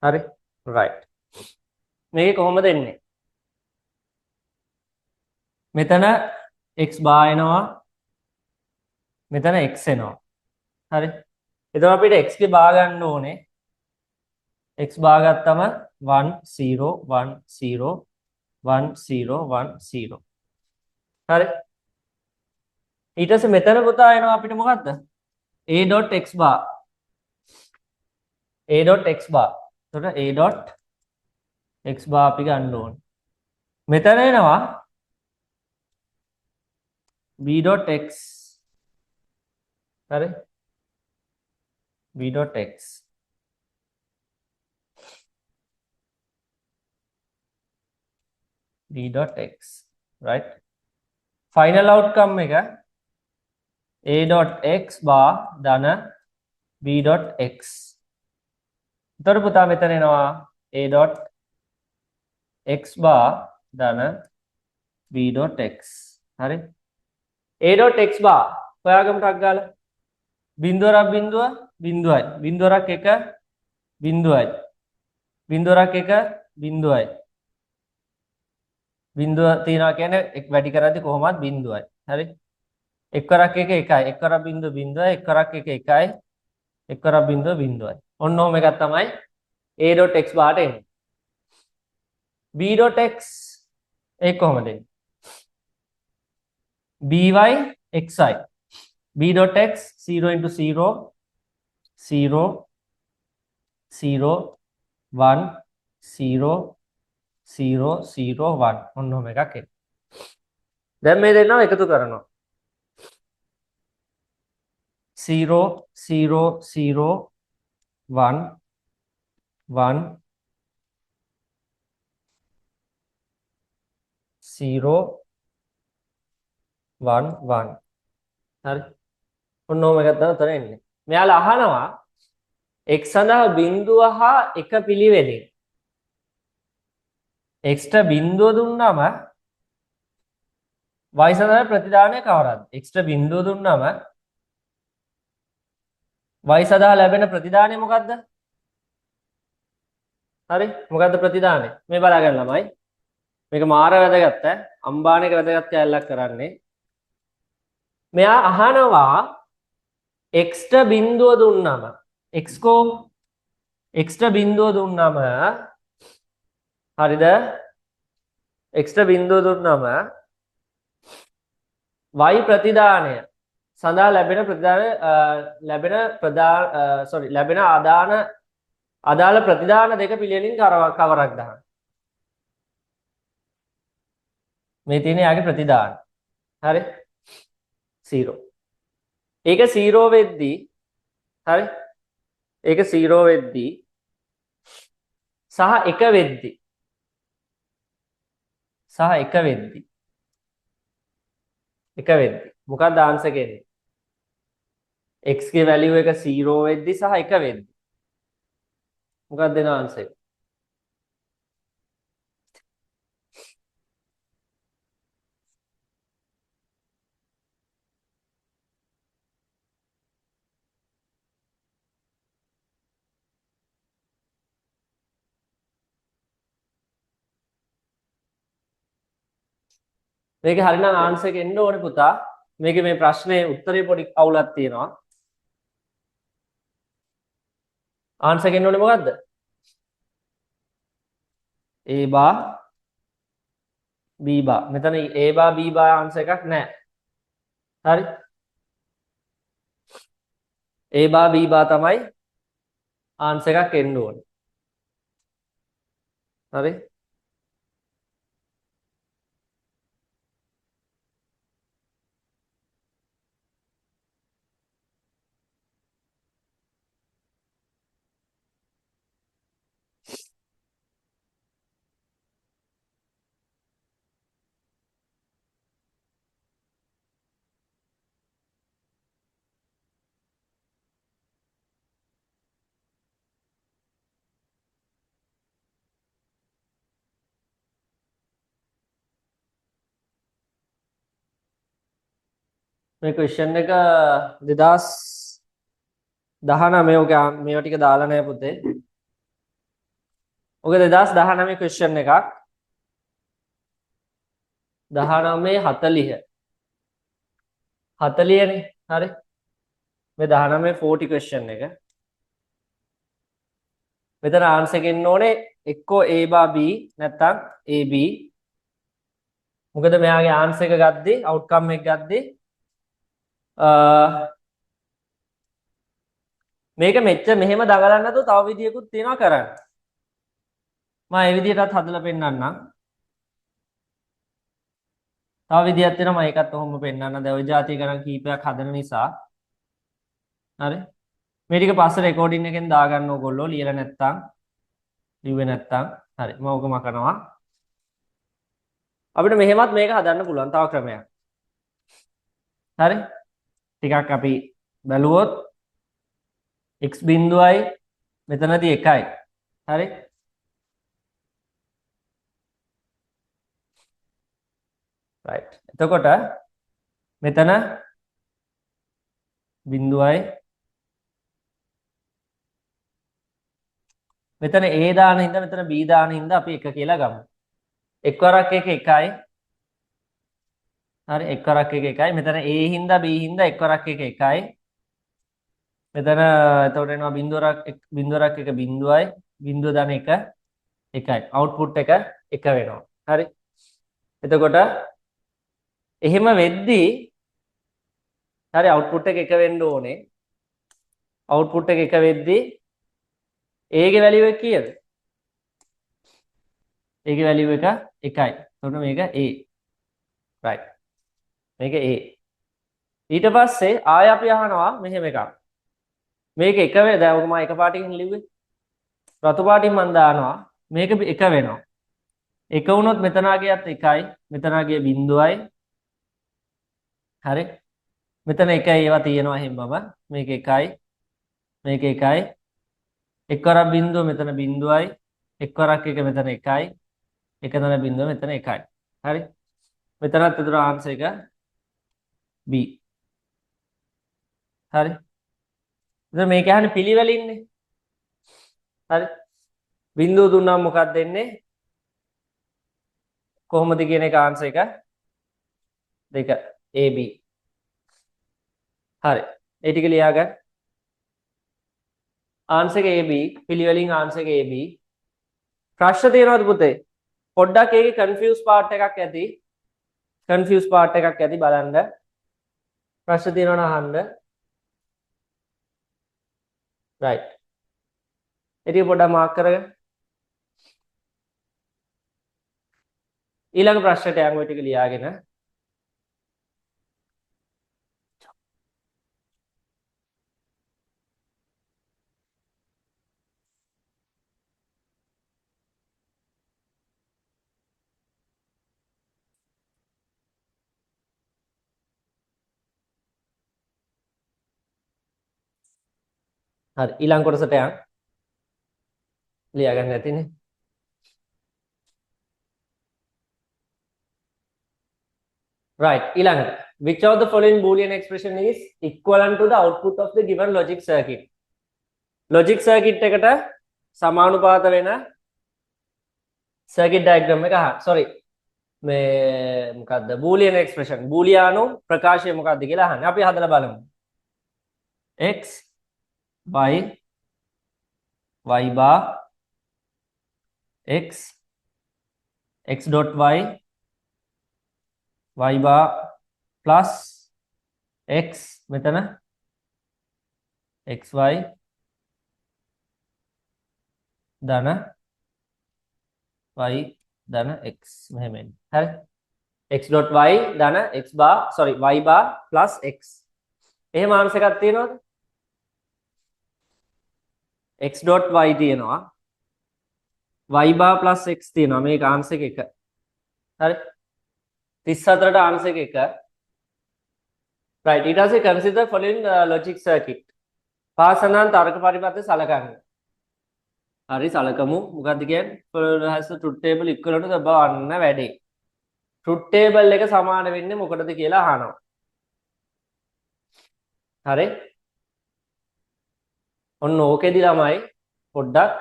හරි right මේක කොහොමද එන්නේ මෙතන x බා එනවා මෙතන x එනවා හරි එතකොට අපිට x ගේ බා ගන්න ඕනේ x බා ගත්තම 1 0 1 0 1 0 1 0 හරි ඊට පස්සේ මෙතන පුතා එනවා අපිට මොකද්ද a.x bar a.x bar එතකොට a.x bar අපි ගන්න ඕනේ මෙතන එනවා b.x හරි b.x b.x right final outcome එක a.x bar ධන b.x එතකොට පුතා මෙතන එනවා a.x bar ධන b.x හරි a.x bar හොයාගමු ටක් ගාලා බිඳුවරක් බිඳුව බිඳුවයි බිඳුවරක් එක බිඳුවයි බිඳුවරක් එක බිඳුවයි බිඳුව තියනවා කියන්නේ එක් වැඩි කරද්දි කොහොමද බිඳුවයි හරි එක්වරක් එක එකයි එක්වරක් බිඳුව බිඳුවයි එක්වරක් එක එකයි එක්වරක් බිඳුව බිඳුවයි ඔන්න ඔහොම එකක් තමයි a.x බාට එන්නේ b.x ඒක කොහොමද එන්නේ by xi b.x 0 into 0 0 0 1 0 0 0 1 ඔන්න ඔහම එකක් එනවා. දැන් මේ දෙන්නව එකතු කරනවා. 0 0 0 1 1 0 1 1 හරි. ඔන්න ඔහම එකක් තමයි උතන එන්නේ. මෙයාලා අහනවා x සඳහා බිංදුව හා එක පිළිවෙලින් x ට බිංදුව දුන්නාම y සඳහා ප්‍රතිදානය කවරක්ද? x ට බිංදුව දුන්නාම y සඳහා ලැබෙන ප්‍රතිදානය මොකද්ද? හරි මොකද්ද ප්‍රතිදානය? මේ බලාගන්න ළමයි. මේක මාර වැදගත් ඈ. අම්බානේක වැදගත් කැලලක් කරන්නේ. මෙයා අහනවා x ට බිංදුව දුන්නාම x කෝ x ට බිංදුව දුන්නාම හරිද? x ට බිංදුව දුන්නාම y ප්‍රතිදානය සඳහා ලැබෙන ප්‍රතිදාන ලැබෙන අදාළ ප්‍රතිදාන දෙක පිළිවෙලින් කවරක් දහන. මේ තියෙන යාගේ ප්‍රතිදාන. හරි? 0. ඒක 0 වෙද්දී හරි? ඒක 0 වෙද්දී සහ 1 වෙද්දී මොකක්ද ආන්සර් එක එන්නේ? x ගේ වැලියු එක 0 වෙද්දී සහ 1 වෙද්දී මොකක්ද දෙන ආන්සර් එක? මේක හරිනම් ආන්සර් එක එන්න ඕනේ පුතා. මේකේ මේ ප්‍රශ්නේ උත්තරේ පොඩි අවුලක් තියෙනවා. ආන්සර් එක එන්න ඕනේ මොකද්ද? A bar B bar. මෙතන A bar B bar answer එකක් නැහැ. හරි? A bar B bar තමයි ආන්සර් එකක් එන්න ඕනේ. හරි? මේ ක්වෙස්චන් එක 2019 ඔක මේවා ටික දාලා නැහැ පුතේ. ඔක 2019 ක්වෙස්චන් එකක්. 1940 40නේ. හරි? මේ 1940 ක්වෙස්චන් එක. මෙතන ආන්සර් එක එන්න ඕනේ එක්කෝ A බා B නැත්නම් AB. මොකද මෙයාගේ ආන්සර් එක ගද්දි අවුට්කම් එක ගද්දි මේක මෙච්චර මෙහෙම දඟලන්න නැතුව තව විදියකුත් තියෙනවා කරන්න. මම ඒ විදියටත් හදලා පෙන්නන්නම්. තව විදියක් තියෙනවා මම ඒකත් ඔහොම පෙන්නන්න. දැන් ওই જાති ගණන් කීපයක් හදන නිසා. හරි? මේ ටික පස්සේ රෙකෝඩින් එකෙන් දාගන්න ඕගොල්ලෝ ලියලා නැත්තම් ලිව්වේ නැත්තම්. හරි. මම ඔක මකනවා. අපිට මෙහෙමත් මේක හදන්න පුළුවන් තව ක්‍රමයක්. හරි? ටිකක් අපි බැලුවොත් x බිංදුවයි මෙතනදී 1යි. හරි? right. එතකොට මෙතන බිංදුවයි මෙතන A දාන හින්දා මෙතන B දාන හින්දා අපි 1 කියලා ගමු. එක් වරක් 1 1යි. හරි එක් වරක් 1 1යි. මෙතන A හින්දා B හින්දා එක් වරක් 1 1යි. මෙතන එතකොට එනවා බිංදුවරක් 1 බිංදුවයි බිංදුව දාන 1 1යි. අවුට්පුට් එක 1 වෙනවා. හරි. එතකොට එහෙම වෙද්දී හරි අවුට්පුට් එක 1 වෙන්න ඕනේ. output එක එක වෙද්දී a ගේ value එක කීයද? a ගේ value එක 1යි. එතකොට මේක a. right. මේක a. ඊට පස්සේ ආය අපි අහනවා මෙහෙම එකක්. මේක එක වේ දැන් ඔක මම එක පාටින් ලිව්වේ. රතු පාටින් මම දානවා මේක එක වෙනවා. එක වුණොත් මෙතන ගියත් 1යි මෙතන ගිය බිඳුවයි. හරි. මෙතන 1යි ඒවා තියෙනවා හැමම. මේක 1යි මේක 1යි. එක්වරක් බිඳුව මෙතන බිඳුවයි. එක්වරක් එක මෙතන 1යි. එකතන බිඳුව මෙතන 1යි. හරි. මෙතනත් උතර ආන්සර් එක B. හරි. දැන් මේක යහනේ පිළිවෙලින්නේ. හරි. බිඳුව දුන්නාම මොකක්ද දෙන්නේ? කොහොමද කියන එක ආන්සර් එක 2 AB. හරි. ඒ ටික ලියා ගන්න. ආන්සර් එක AB පිළිවෙලින් ආන්සර් එක AB. ප්‍රශ්න තියෙනවද පුතේ? පොඩ්ඩක් ඒකේ කන්ෆියුස් පාර්ට් එකක් ඇති. කන්ෆියුස් පාර්ට් එකක් ඇති බලන්න. ප්‍රශ්න තියෙනවනම් අහන්න. right. ඉතින් පොඩ්ඩක් මාක් කරගන්න. ඊළඟ ප්‍රශ්නට යන් ඔය ටික ලියාගෙන. හරි ඊළඟ කොටසට යන්. ලියා ගන්න ඇතිනේ. right. ඊළඟට which of the following boolean expression is equivalent to the output of the given logic circuit? logic circuit එකට සමානුපාත වෙන circuit diagram එක අහන්න. sorry. මේ මොකද්ද boolean expression බූලියානු ප්‍රකාශය මොකක්ද කියලා අහන්න. අපි හදලා බලමු. x y y bar x x dot y y bar plus x මෙතන xy ධන y ධන x මෙහෙම එන්නේ. හරි. x dot y ධන x bar sorry y bar plus x. එහෙම ආන්සර් එකක් තියෙනවද? x dot y තියෙනවා. y bar plus x තියෙනවා. මේක ආන්සර් එක 1. හරි. 34ට ආන්සර් එක 1. right. ඊට පස්සේ consider following logic circuit. පාසනන් තර්ක පරිපත්‍ය සලකන්න. හරි සලකමු. මොකක්ද කියන්නේ? has the truth table equivalent to the බවන්න වැඩි. truth table එක සමාන වෙන්නේ මොකටද කියලා අහනවා. හරි. ඔන්න ඕකෙදි ළමයි පොඩ්ඩක්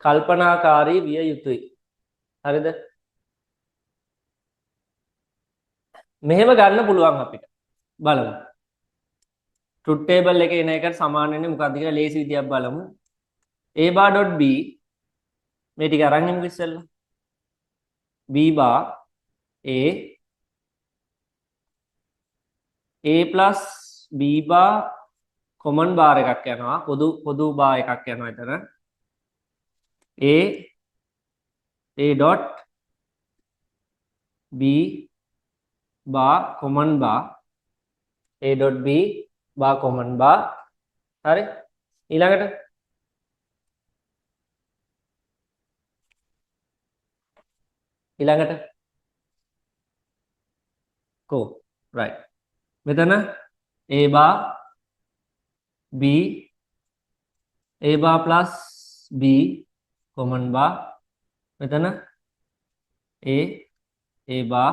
කල්පනාකාරී විය යුතුයි. හරිද? මෙහෙම ගන්න පුළුවන් අපිට. බලමු. truth table එකේ එන එකට සමාන වෙන්නේ මොකක්ද කියලා ලේසි විදියක් බලමු. a bar dot b මේ ටික අරන් ඉමු ඉස්සෙල්ලා. b bar a plus b bar common bar එකක් යනවා. පොදු bar එකක් යනවා එතන. a dot b bar common bar a dot b bar common bar. හරි. ඊළඟට කෝ right. මෙතන a bar b a bar plus b common bar මෙතන a bar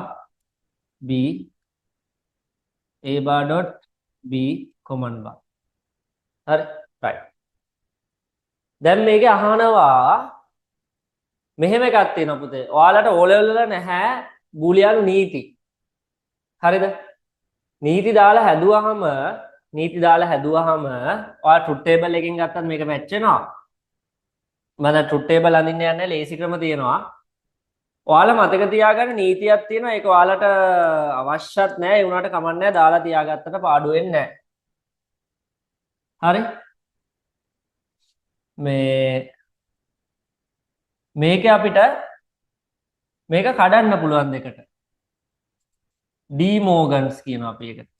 b a bar dot b common bar. හරි right. දැන් මේකේ අහනවා මෙහෙම එකක් තියෙනවා පුතේ. ඔයාලට O level වල නැහැ බූලියානු නීති. හරිද? නීති දාලා හැදුවාම ඔයා truth table එකකින් ගත්තත් මේක මැච් වෙනවා. මම truth table අඳින්න යන්නේ ලේසි ක්‍රම තියෙනවා. ඔයාලා මතක තියාගන්න නීතියක් තියෙනවා. ඒක ඔයාලට අවශ්‍යත් නැහැ. ඒ උනාට කමක් නැහැ. දාලා තියාගත්තට පාඩු වෙන්නේ නැහැ. හරි? මේක අපිට මේක කඩන්න පුළුවන් දෙකට. ඩී මෝගන්ස් කියනවා අපි ඒකට.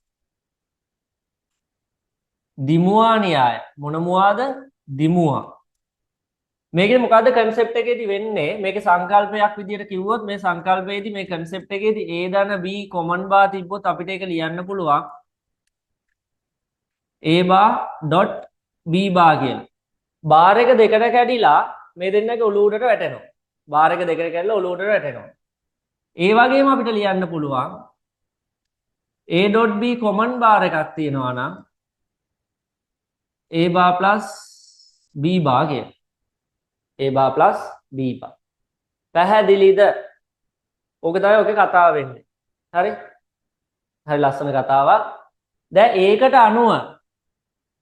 දිමුවා න්‍යාය. මොන මුවාද? දිමුවා. මේකේ මොකද්ද concept එකේදී වෙන්නේ? මේකේ සංකල්පයක් විදියට කිව්වොත් මේ සංකල්පයේදී මේ concept එකේදී a ධන b common bar තිබ්බොත් අපිට ඒක ලියන්න පුළුවන් a bar dot b bar කියලා. බාර් එක දෙකට කැඩිලා මේ දෙන්නගේ ඔලුව උඩට වැටෙනවා. බාර් එක දෙකට කැඩලා ඔලුව උඩට වැටෙනවා. ඒ වගේම අපිට ලියන්න පුළුවන් a.b common bar එකක් තියෙනවා නම් a bar plus b bar කියලා. a bar plus b bar. පැහැදිලිද? ඕක තමයි ඔකේ කතාව වෙන්නේ. හරි? හරි ලස්සන කතාවක්. දැන් ඒකට අනුව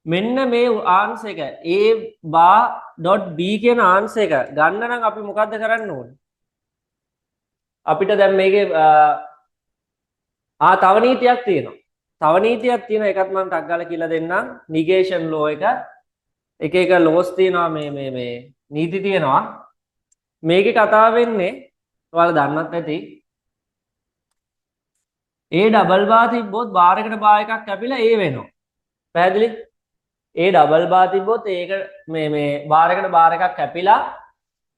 මෙන්න මේ ආන්සර් එක a bar dot b කියන ආන්සර් එක ගන්න නම් අපි මොකද්ද කරන්න ඕනේ? අපිට දැන් මේකේ තව නීතියක් තියෙනවා. තව නීතියක් තියෙනවා. ඒකත් මම ටක් ගාලා කියලා දෙන්නම්. නිගේෂන් ලෝ එක එක ලෝස් තියෙනවා මේ නීති තියෙනවා. මේකේ කතාව වෙන්නේ ඔයාලා දන්නත් ඇති. a ඩබල් බාර් තිබ්බොත් බාර් එකට බාර් එකක් කැපිලා a වෙනවා. පැහැදිලි? a ඩබල් බාර් තිබ්බොත් ඒක මේ බාර් එකට බාර් එකක් කැපිලා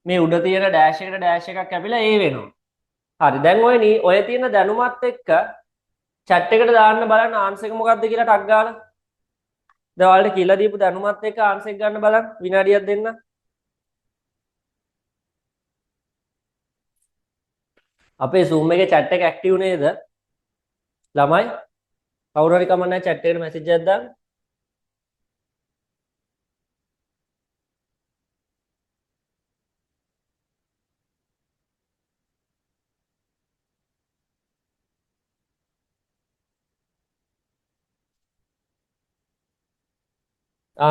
මේ උඩ තියෙන ඩෑෂ් එකට ඩෑෂ් එකක් කැපිලා a වෙනවා. හරි. දැන් ඔය තියෙන දැනුමත් එක්ක chat එකට දාන්න බලන්න ආන්සර් එක මොකක්ද කියලා ටක් ගාලා. දැන් ඔයාලට කියලා දීපු දැනුමත් එක්ක ආන්සර් එක ගන්න බලන්න විනාඩියක් දෙන්න. අපේ Zoom එකේ chat එක ඇක්ටිව් නේද? ළමයි කවුරු හරි කමක් නැහැ chat එකට මැසේජ් එකක් දාන්න.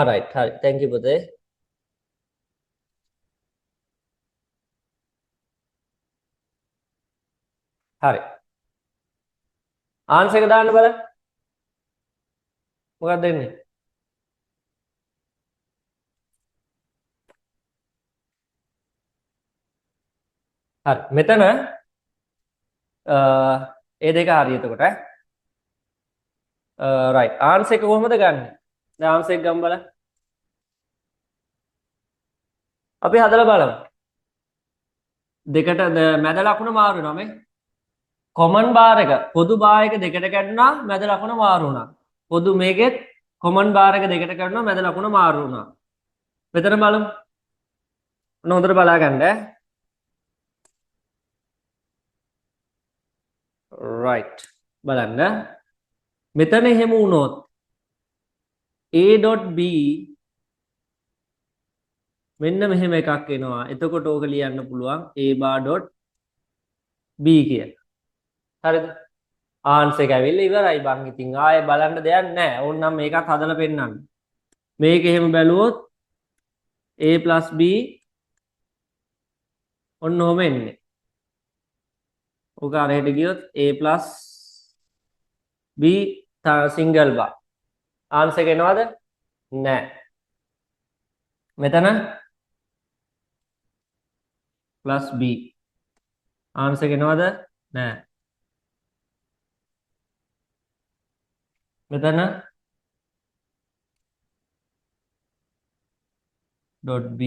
right. හරි. thank you පුතේ. හරි. ආන්සර් එක දාන්න බලන්න. මොකක්ද දෙන්නේ? හරි. මෙතන ඒ දෙක හරි එතකොට right. ආන්සර් එක කොහොමද ගන්නෙ? දැන් ආන්සර් එක ගමු බලන්න. අපි හදලා බලමු. දෙකට මැද ලකුණ මාරු වෙනවා මේ. common bar එක පොදු bar එක දෙකට කැඩුනා මැද ලකුණ මාරු වුණා. පොදු මේකෙත් common bar එක දෙකට කැඩුනා මැද ලකුණ මාරු වුණා. මෙතන බලමු. ඔන්න හොඳට බලා ගන්න. right. බලන්න. මෙතන එහෙම වුණොත් a.b මෙන්න මෙහෙම එකක් එනවා. එතකොට ඕක ලියන්න පුළුවන් a bar dot b කියලා. හරිද? ආන්සර් එක ඇවිල්ලා ඉවරයි බං. ඉතින් ආයෙ බලන්න දෙයක් නැහැ. ඕන්නම් මේකත් හදලා පෙන්නන්න. මේක එහෙම බැලුවොත් a plus b ඔන්න ඔහම එන්නේ. ඕක අරහෙට ගියොත් a plus b single bar. Answer එක එනවද? නැහැ. මෙතන plus b. ආන්සර් එක එනවද? නැහැ. මෙතන dot b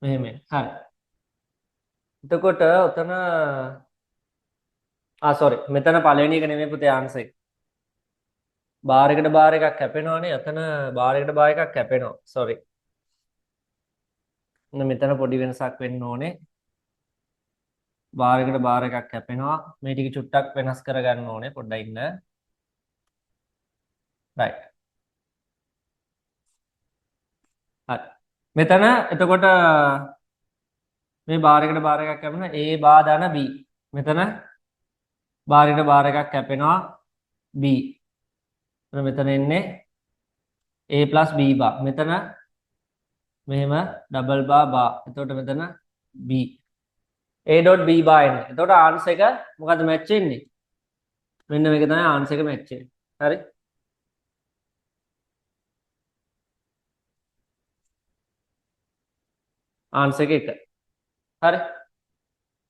මෙහෙම. හරි. එතකොට උතන sorry මෙතන පළවෙනි එක නෙමෙයි පුතේ ආන්සර් එක. බාර් එකට බාර් එකක් කැපෙනවනේ. එතන බාර් එකට බාර් එකක් කැපෙනවා. sorry. මෙතන පොඩි වෙනසක් වෙන්න ඕනේ. බාර් එකට බාර් එකක් කැපෙනවා. මේ ටික චුට්ටක් වෙනස් කරගන්න ඕනේ. පොඩ්ඩක් ඉන්න. right. හරි. මෙතන එතකොට මේ බාර් එකට බාර් එකක් කැපෙනවා a බා ධන b. මෙතන බාර් එකට බාර් එකක් කැපෙනවා b. මෙතන එන්නේ a plus b බා. මෙතන මෙහෙම ඩබල් බා බා. එතකොට මෙතන b. a dot b බා එන්නේ. එතකොට ආන්සර් එක මොකද්ද මැච් වෙන්නේ? මෙන්න මේක තමයි ආන්සර් එක මැච් වෙන්නේ. හරි. ආන්සර් එක 1. හරි.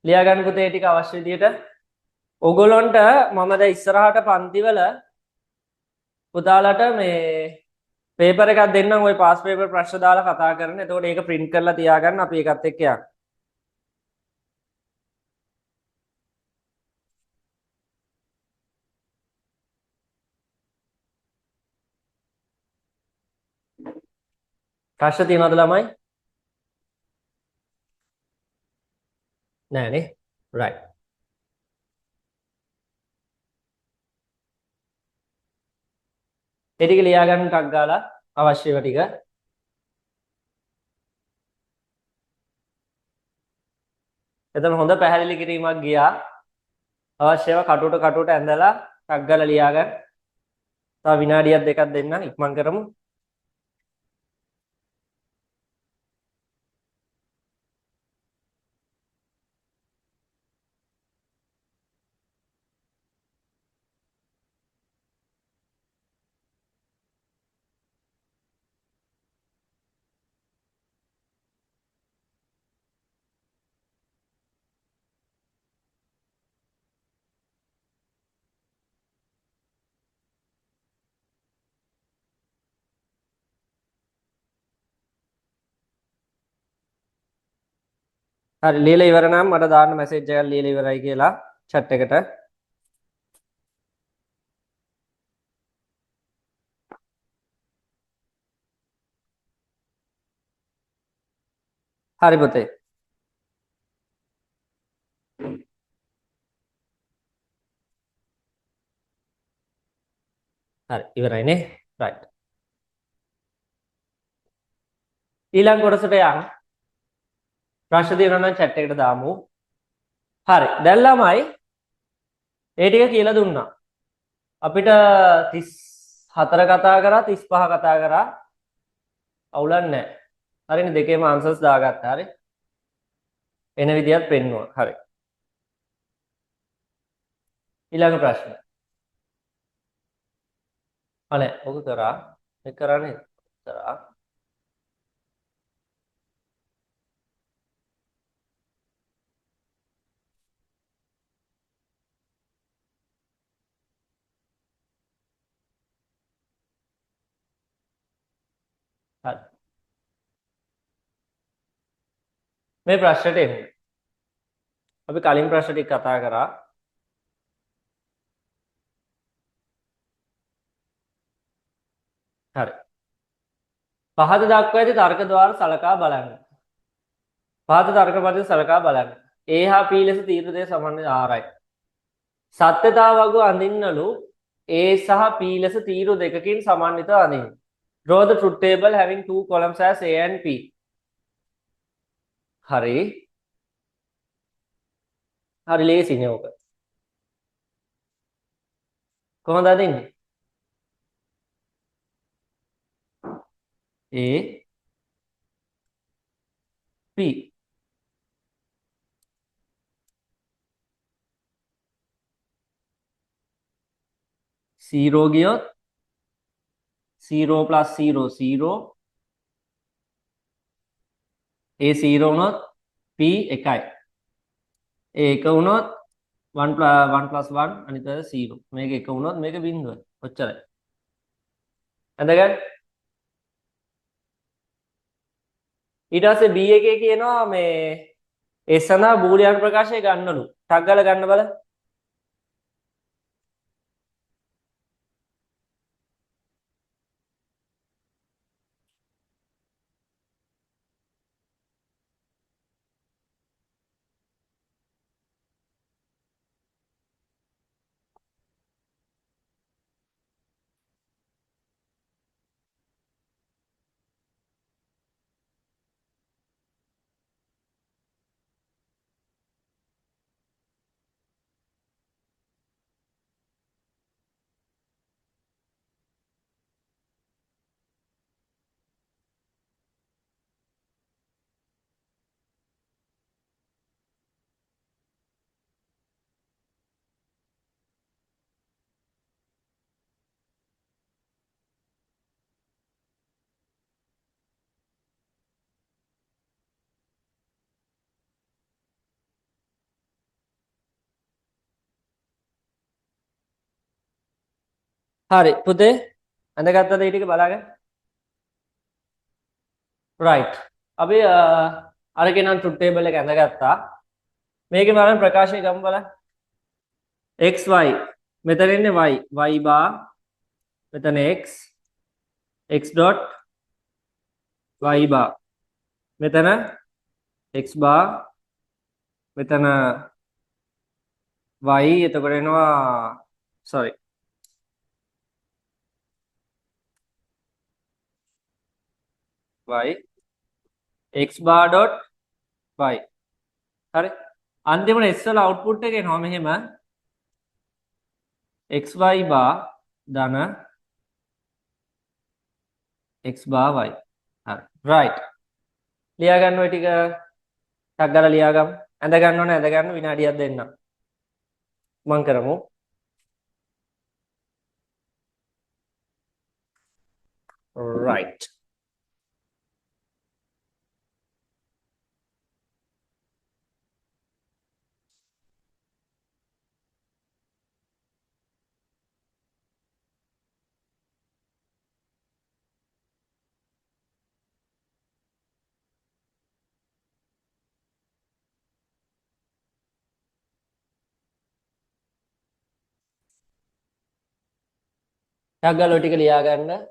ලියා ගන්න පුතේ ටික අවශ්‍ය විදියට. ඔයගොල්ලන්ට මම දැන් ඉස්සරහට පන්තිවල පුතාලට මේ පේපර් එකක් දෙන්නම් ওই පාස් පේපර් ප්‍රශ්න දාලා කතා කරන්න. එතකොට ඒක print කරලා තියාගන්න අපි ඒකත් එක්ක යන්න. ප්‍රශ්න තියෙනවද ළමයි? නෑනේ. right. ඒ ටික ලියා ගන්න ටක් ගාලා අවශ්‍ය ඒවා ටික. එතන හොඳ පැහැදිලි කිරීමක් ගියා. අවශ්‍ය ඒවා කටුවට ඇඳලා ටක් ගාලා ලියා ගන්න. තව විනාඩියක් දෙකක් දෙන්න ඉක්මන් කරමු. හරි ලියලා ඉවර නම් මට දාන්න මැසේජ් එකක් ලියලා ඉවරයි කියලා chat එකට. හරි පුතේ. හරි ඉවරයිනේ. right. ඊළඟ කොටසට යන්න. ප්‍රශ්න තියෙනවා නම් chat එකට දාමු. හරි. දැන් ළමයි ඒ ටික කියලා දුන්නා. අපිට 34 කතා කරා 35 කතා කරා අවුලක් නැහැ. හරිනේ දෙකේම ආන්සර්ස් දාගත්තා. හරි. එන විදියත් පෙන්නුවා. හරි. ඊළඟ ප්‍රශ්න. අනේ ඔක කරා. ඒක කරන්නේ කරා. හරි. මේ ප්‍රශ්නට එන්න. අපි කලින් ප්‍රශ්න ටික කතා කරා. හරි. පහත දක්වා ඇති තර්ක ద్వාර සලකා බලන්න. පහත තර්ක පරිදි සලකා බලන්න. A හා P ලෙස තීරු දෙක සමාන ආරයි. සත්‍යතාව වගු අඳින්නලු A සහ P ලෙස තීරු දෙකකින් සමන්විත අඳින්න. Draw the truth table having two columns as A and P. හරි. හරි ලේසිනේ ඕක. කොහොමද අදින්නේ? A P 0 ගියොත් 0 plus 0 0 A 0 වුණොත් P 1යි. A 1 වුණොත් 1 plus 1 අනිත් එක 0. මේක 1 වුණොත් මේක බිඳුවයි. ඔච්චරයි. අඳගන්න. ඊට පස්සේ B එකේ කියනවා මේ S සඳහා බූලියන් ප්‍රකාශය ගන්නලු. ටක් ගාලා ගන්න බලන්න. හරි පුතේ අඳගත්තද ඒ ටික බලාගන්න. right අපි අරගෙන නම් ට්‍රුත් ටේබල් එක ඇඳගත්තා. මේකේ බලන්න ප්‍රකාශය ගමු බලන්න. xy මෙතන ඉන්නේ y bar මෙතන x dot y bar මෙතන x bar මෙතන y එතකොට එනවා sorry y x bar dot y හරි අන්තිමට s වල output එක එනවා මෙහෙම xy bar ධන x bar y හරි right ලියා ගන්න ඔය ටික ටක් ගාලා ලියා ගමු ඇඳ ගන්න ඕනේ ඇඳ ගන්න විනාඩියක් දෙන්න මම කරමු right ටක් ගාලා ඔය ටික ලියා ගන්න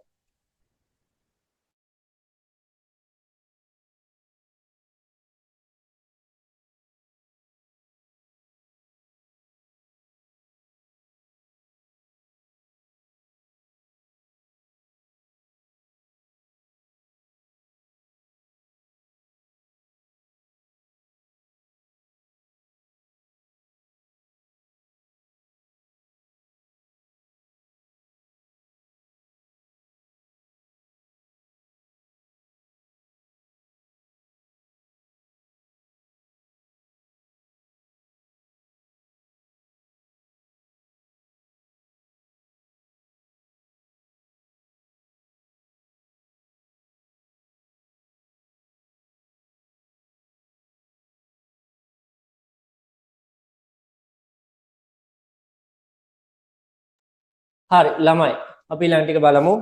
හරි ළමයි අපි ඊළඟ ටික බලමු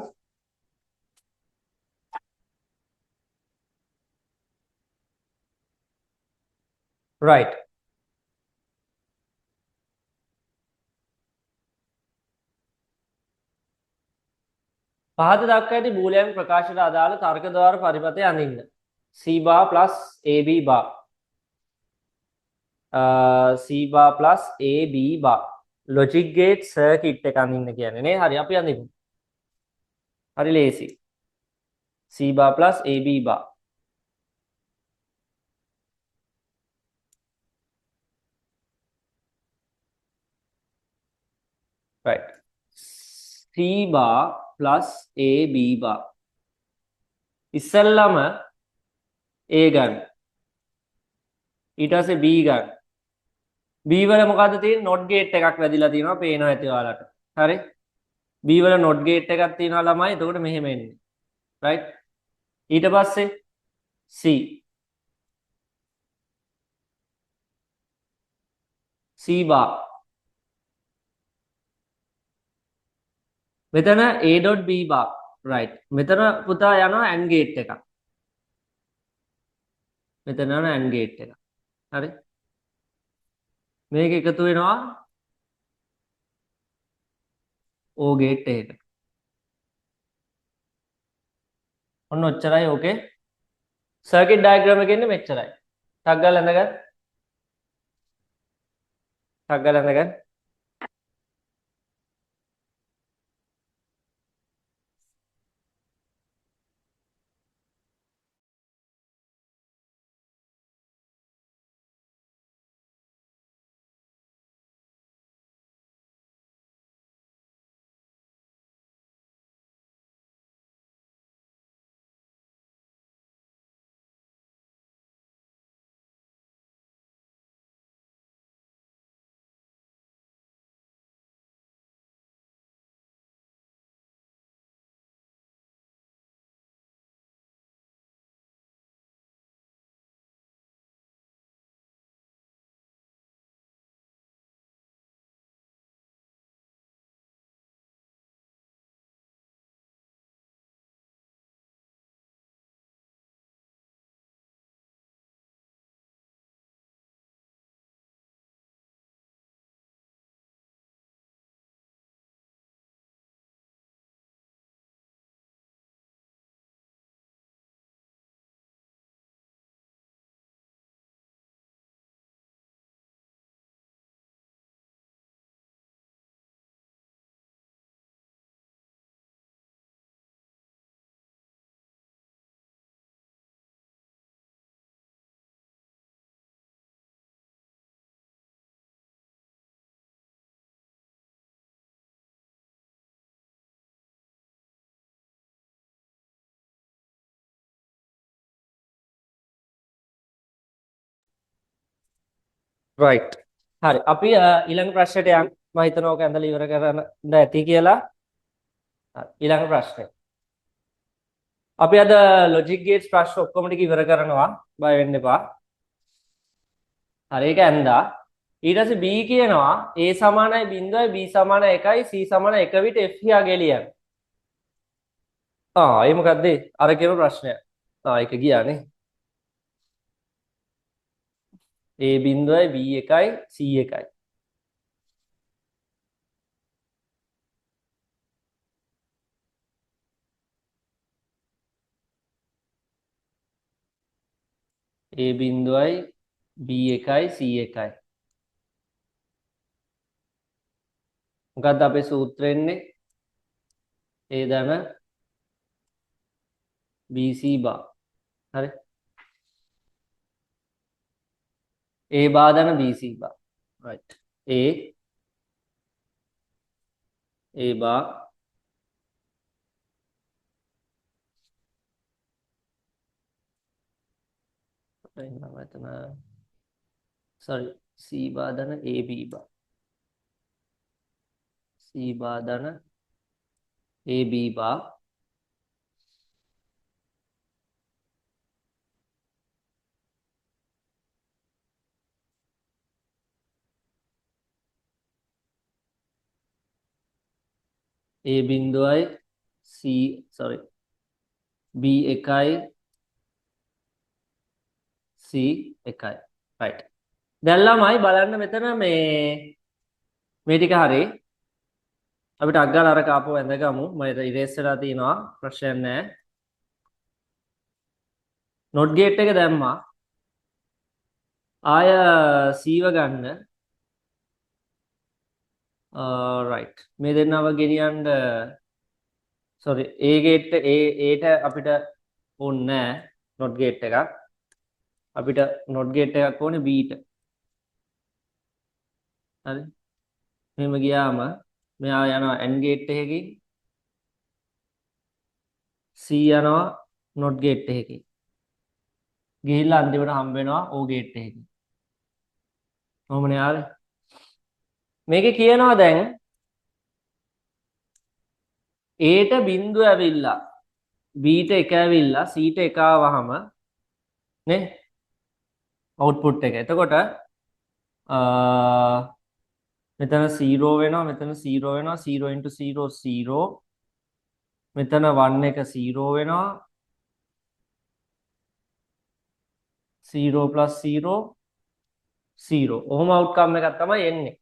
right පහත දක්වා ඇති බූලයන් ප්‍රකාශයට අදාළ තර්ක ද්වාර පරිපථය අඳින්න c bar plus ab bar c bar plus ab bar logic gate circuit එක අඳින්න කියන්නේ නේ හරි අපි අඳිමු හරි ලේසි c bar plus ab bar right c bar plus ab bar ඉස්සෙල්ලාම a ගන්න ඊට පස්සේ b ගන්න b වල මොකද්ද තියෙන්නේ not gate එකක් වැදිලා තියෙනවා පේනවා ඇති ඔයාලට හරි b වල not gate එකක් තියෙනවා ළමයි එතකොට මෙහෙම එන්නේ right ඊට පස්සේ c bar මෙතන a dot b bar right මෙතන පුතා යනවා and gate එකක් මෙතන යනවා and gate එකක් හරි මේක එකතු වෙනවා o gate එකට ඔන්න ඔච්චරයි ඕකේ සර්කිට් ඩයග්‍රෑම් එකේ ඉන්නේ මෙච්චරයි ටක් ගාලා ඇඳගන්න right හරි අපි ඊළඟ ප්‍රශ්නයට යන්න මම හිතනවා ඔක ඇඳලා ඉවර කරන්න ඇති කියලා ඊළඟ ප්‍රශ්නේ අපි අද ලොජික් ගේට්ස් ප්‍රශ්න ඔක්කොම ටික ඉවර කරනවා බය වෙන්න එපා හරි ඒක ඇඳා ඊට පස්සේ b කියනවා a සමානයි 0යි b සමානයි 1යි c සමානයි 1 විට f කියාගේ ලියන්න ඒ මොකද්ද අර කියන ප්‍රශ්නය ඒක ගියානේ a 0යි b 1යි c 1යි a 0යි b 1යි c 1යි මොකද්ද අපේ සූත්‍රෙන්නේ a ධන bc බා හරි a බා ධන bc බා right a බා එතන sorry c බා ධන ab බා c බා ධන ab බා a බිඳුවයි c sorry b 1යි c 1යි right දැන් ළමයි බලන්න මෙතන මේ ටික හරි අපිට අග්ගාල අර කාපුව ඇඳගමු මම ඉරේස් වෙලා තිනවා ප්‍රශ්නයක් නැහැ not gate එක දැම්මා ආය c ව ගන්න right මේ දෙන්නව ගෙනියන්න sorry a gate ට අපිට ඕනේ නැහැ not gate එකක් අපිට not gate එකක් ඕනේ b ට හරි මෙහෙම ගියාම මෙයා යනවා AND gate එකකින් C යනවා not gate එකකින් ගිහිල්ලා අන්තිමට හම්බ වෙනවා O gate එකකින් කොහොමද යාළුවා මේකේ කියනවා දැන් A ට බිඳුව ඇවිල්ලා B ට 1 ඇවිල්ලා C ට 1 ආවහම නේ output එක එතකොට මෙතන 0 වෙනවා මෙතන 0 වෙනවා 0 into 0 0 මෙතන 1 එක 0 වෙනවා 0 plus 0 0 ඔහොම outcome එකක් තමයි එන්නේ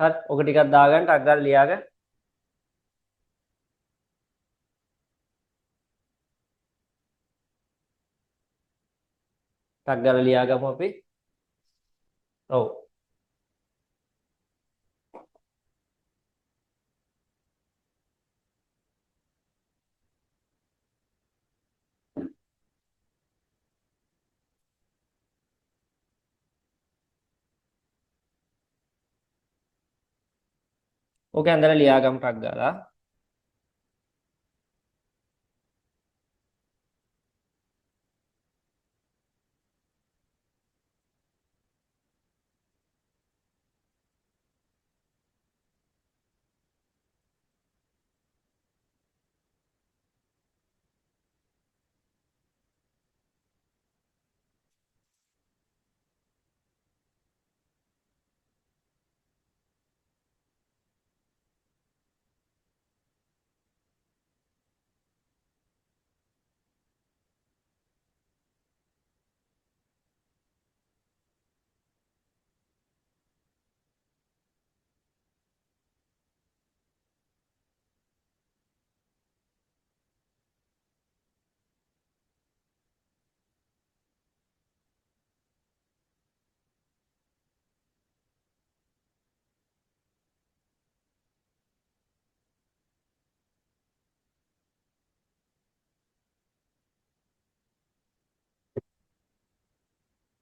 හරි ඔක ටිකක් දාගන්න ටක් ගාලා ලියාගන්න ටක් ගාලා ලියාගමු අපි ඔව් ඕක ඇඳලා ලියාගමු ටක් ගාලා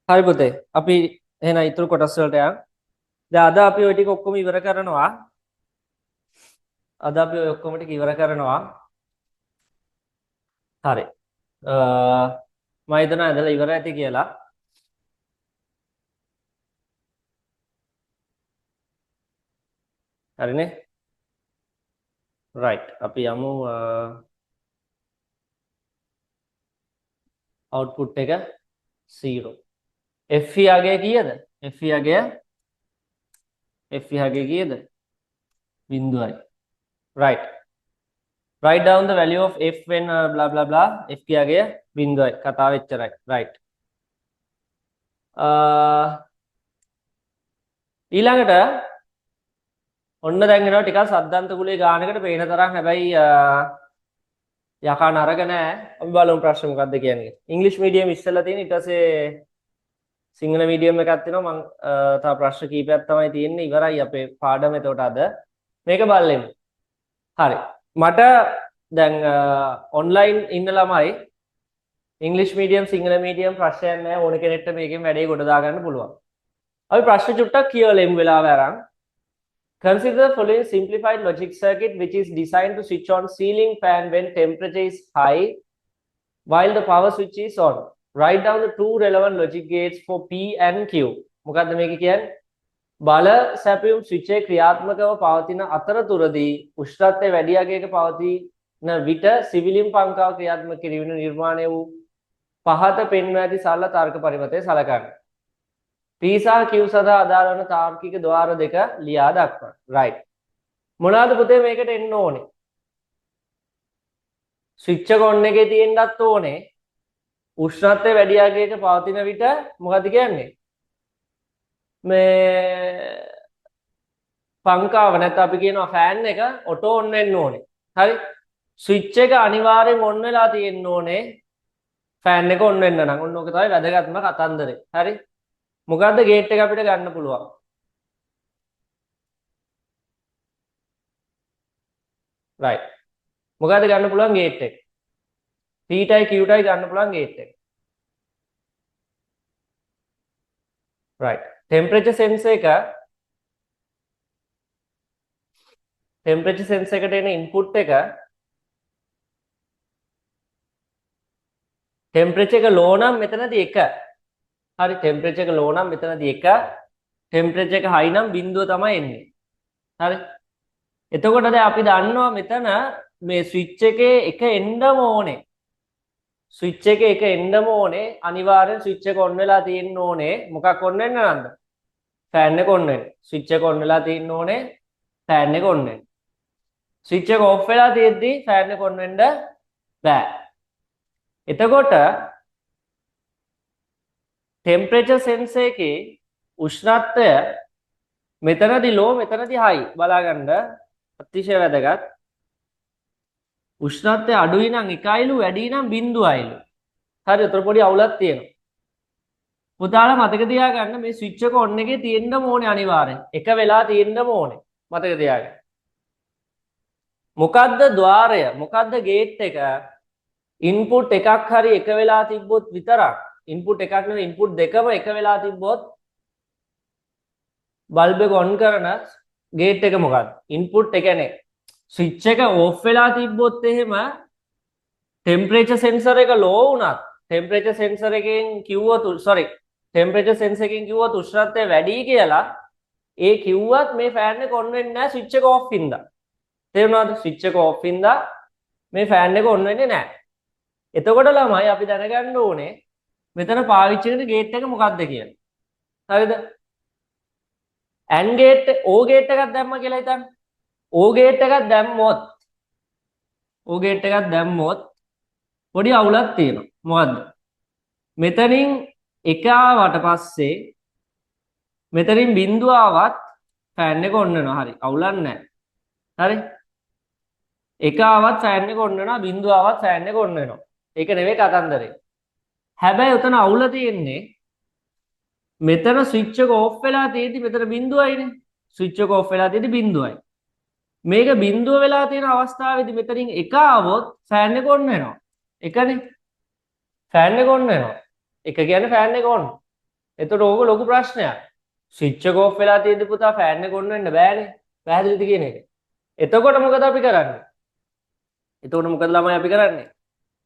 හරි පුතේ අපි එහෙනම් ඊතුරු කොටස් වලට යමු දැන් අද අපි ওই ටික ඔක්කොම ඉවර කරනවා අද අපි ඔය ඔක්කොම ටික ඉවර කරනවා හරි මම හිතනවා ඇදලා ඉවර ඇති කියලා හරිනේ right අපි යමු output එක 0 fe අගය කීයද fe අගය කීයද බිඳුවයි right write down the value of f when blah blah blah f අගය බිඳුවයි කතාව එච්චරයි right ඊළඟට ඔන්න දැන් එනවා ටිකක් සද්දන්ත කුලේ ගානකට පේන තරම් හැබැයි යකා නරක නෑ අපි බලමු ප්‍රශ්න මොකක්ද කියන්නේ ඉංග්‍රීසි මීඩියම් ඉස්සෙල්ලා තියෙන ඊට පස්සේ සිංහල මීඩියම් එකක් තියෙනවා මම තව ප්‍රශ්න කීපයක් තමයි තියෙන්නේ ඉවරයි අපේ පාඩම එතකොට අද මේක බලන්න හරි මට දැන් ඔන්ලයින් ඉන්න ළමයි ඉංග්‍රීසි මීඩියම් සිංහල මීඩියම් ප්‍රශ්නයක් නෑ ඕන කෙනෙක්ට මේකෙන් වැඩේ ගොඩ දාගන්න පුළුවන් අපි ප්‍රශ්න චුට්ටක් කියවලෙමු වෙලාව අරන් Consider the following simplified logic circuit which is designed to switch on ceiling fan when temperature is high while the power switch is on. Write down the two relevant logic gates for P and Q. මොකද්ද මේක කියන්නේ? බල සැපයුම් switch එක ක්‍රියාත්මකව පවතින අතරතුරදී උෂ්ණත්වය වැඩි අගයක පවතින විට සිවිලින් පංකාව ක්‍රියාත්මක කිරීමෙන් නිර්මාණය වූ පහත පෙන්වා ඇති සරල තර්ක පරිමතය සලකන්න. P සහ Q සඳහා අදාළ වන තාර්කික ద్వාර දෙක ලියා දක්වන්න. right. මොනවාද පුතේ මේකට එන්න ඕනේ? ස්විච් එක ඔන් එකේ තියෙන්නත් ඕනේ. උෂ්ණත්වය වැඩි අගයක පවතින විට මොකද කියන්නේ? මේ පංකාව නැත්නම් අපි කියනවා ෆෑන් එක ඔටෝ ඔන් වෙන්න ඕනේ. හරි? ස්විච් එක අනිවාර්යෙන් ඔන් වෙලා තියෙන්න ඕනේ. ෆෑන් එක ඔන් වෙන්න නම්. ඔන්න ඕක තමයි වැදගත්ම කතන්දරේ. හරි? මොකද්ද ගේට් එක අපිට ගන්න පුළුවන් right මොකද්ද ගන්න පුළුවන් ගේට් එක P ටයි Q ටයි ගන්න පුළුවන් ගේට් එක right temperature sensor එකට එන input එක temperature එක low නම් මෙතනදී 1 හරි ටෙම්පරේචර් එක ලෝ නම් මෙතනදී 1 ටෙම්පරේචර් එක හයි නම් බිඳුව තමයි එන්නේ හරි එතකොට දැන් අපි දන්නවා මෙතන මේ ස්විච් එකේ එක එන්නම ඕනේ ස්විච් එකේ එක එන්නම ඕනේ අනිවාර්යෙන් ස්විච් එක ඔන් වෙලා තියෙන්න ඕනේ මොකක් ඔන් වෙන්න නන්ද ෆෑන් එක ඔන් වෙන්න ස්විච් එක ඔන් වෙලා තියෙන්න ඕනේ ෆෑන් එක ඔන් වෙන්න ස්විච් එක ඔෆ් වෙලා තියෙද්දි ෆෑන් එක ඔන් වෙන්න බෑ එතකොට temperature sensor එකේ උෂ්ණත්වය මෙතනදී low මෙතනදී high බලා ගන්න අතිශය වැදගත් උෂ්ණත්වය අඩුයි නම් 1යිලු වැඩි නම් 0යිලු හරි උතර පොඩි අවුලක් තියෙනවා පුතාලා මතක තියාගන්න මේ ස්විච් එක ඔන් එකේ තියෙන්න ඕනේ අනිවාර්යෙන් එක වෙලා තියෙන්න ඕනේ මතක තියාගන්න මොකද්ද ద్వාරය මොකද්ද ගේට් එක ඉන්පුට් එකක් හරි එක වෙලා තිබ්බොත් විතරක් ඉන්පුට් එකක් නෙවෙයි ඉන්පුට් දෙකම එක වෙලා තිබ්බොත් බල්බ් එක ඔන් කරන ගේට් එක මොකක්ද ඉන්පුට් එක නේ ස්විච් එක ඕෆ් වෙලා තිබ්බොත් එහෙම ටෙම්පරේචර් සෙන්සර් එක ලෝ වුණත් ටෙම්පරේචර් සෙන්සර් එකෙන් කිව්වොත් ටෙම්පරේචර් සෙන්සර් එකෙන් කිව්වොත් උෂ්ණත්වය වැඩි කියලා ඒ කිව්වත් මේ ෆෑන් එක ඔන් වෙන්නේ නැහැ ස්විච් එක ඕෆ් ඉඳලා තේරුණාද ස්විච් එක ඕෆ් ඉඳලා මේ ෆෑන් එක ඔන් වෙන්නේ නැහැ එතකොට ළමයි අපි දැනගන්න ඕනේ මෙතන පාවිච්චි කරන ගේට් එක මොකක්ද කියලා. හරිද? AND ගේට් O ගේට් එකක් දැම්ම කියලා හිතන්න. O ගේට් එකක් දැම්මොත් පොඩි අවුලක් තියෙනවා. මොකද්ද? මෙතනින් එක ආවට පස්සේ මෙතනින් බිඳුව ආවත් ෆෑන් එක ඔන් වෙනවා. හරි. අවුලක් නැහැ. හරි? එක ආවත් ෆෑන් එක ඔන් වෙනවා බිඳුව ආවත් ෆෑන් එක ඔන් වෙනවා. ඒක නෙවෙයි කතන්දරේ. හැබැයි උතන අවුල තියෙන්නේ මෙතන ස්විච් එක ඕෆ් වෙලා තියෙදි මෙතන බිඳුවයිනේ ස්විච් එක ඕෆ් වෙලා තියෙදි බිඳුවයි මේක බිඳුව වෙලා තියෙන අවස්ථාවේදී මෙතනින් එක ආවොත් ෆෑන් එක ඔන් වෙනවා එකනේ ෆෑන් එක ඔන් වෙනවා එක කියන්නේ ෆෑන් එක ඔන් එතකොට ඕක ලොකු ප්‍රශ්නයක් ස්විච් එක ඕෆ් වෙලා තියෙදි පුතා ෆෑන් එක ඔන් වෙන්න බෑනේ පැහැදිලිද කියන එක එතකොට මොකද අපි කරන්නේ ළමයි අපි කරන්නේ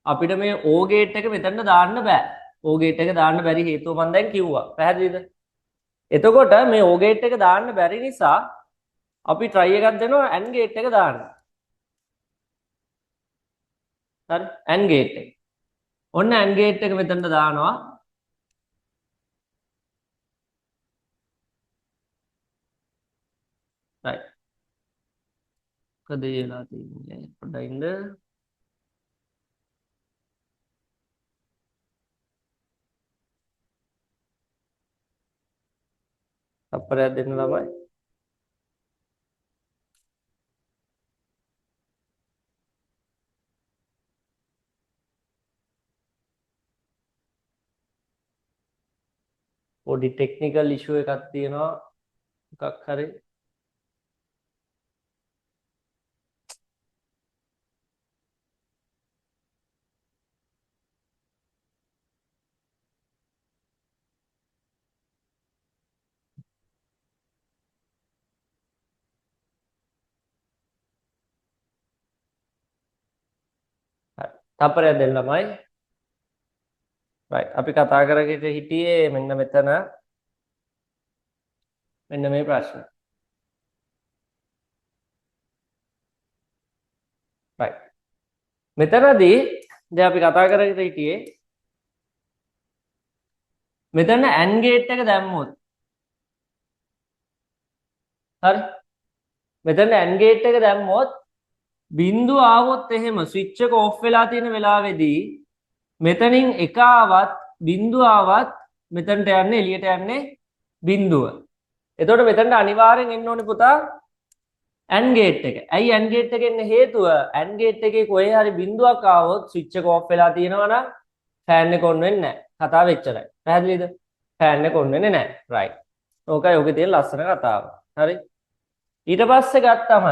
අපිට මේ O ගේට් එක මෙතන දාන්න බෑ. O ගේට් එක දාන්න බැරි හේතුව මම දැන් කිව්වා. පැහැදිලිද? එතකොට මේ O ගේට් එක දාන්න බැරි නිසා අපි try එකක් දෙනවා AND gate එක දාන්න. හරි AND gate එක. ඔන්න AND gate එක මෙතනට දානවා. right. මොකද වෙලා තියෙන්නේ? පොඩ්ඩක් ඉන්න. තප්පරයක් දෙන්න ළමයි. පොඩි ටෙක්නිකල් ඉෂුව එකක් තියෙනවා. මොකක් හරි. තප්පරයක් දෙන්න ළමයි. right. අපි කතා කරගෙන හිටියේ මෙන්න මෙතන. මෙන්න මේ ප්‍රශ්න. right. මෙතනදී දැන් අපි කතා කරගෙන හිටියේ මෙතන AND gate එක දැම්මොත් හරි මෙතන AND gate එක දැම්මොත් බිංදුව ආවොත් එහෙම ස්විච් එක ඔෆ් වෙලා තියෙන වෙලාවේදී මෙතනින් එක ආවත් බිංදුව ආවත් මෙතනට යන්නේ එළියට යන්නේ බිංදුව. එතකොට මෙතනට අනිවාර්යෙන් එන්න ඕනේ පුතා AND gate එක. ඇයි AND gate එක එන්න හේතුව AND gate එකේ කොහේ හරි බිංදුවක් ආවොත් ස්විච් එක ඔෆ් වෙලා තියෙනවා නම් ෆෑන් එක ඔන් වෙන්නේ නැහැ. කතාව එච්චරයි. පැහැදිලිද? ෆෑන් එක ඔන් වෙන්නේ නැහැ. right. ඕකයි ඔකේ තියෙන ලස්සන කතාව. හරි. ඊට පස්සේ ගත්තම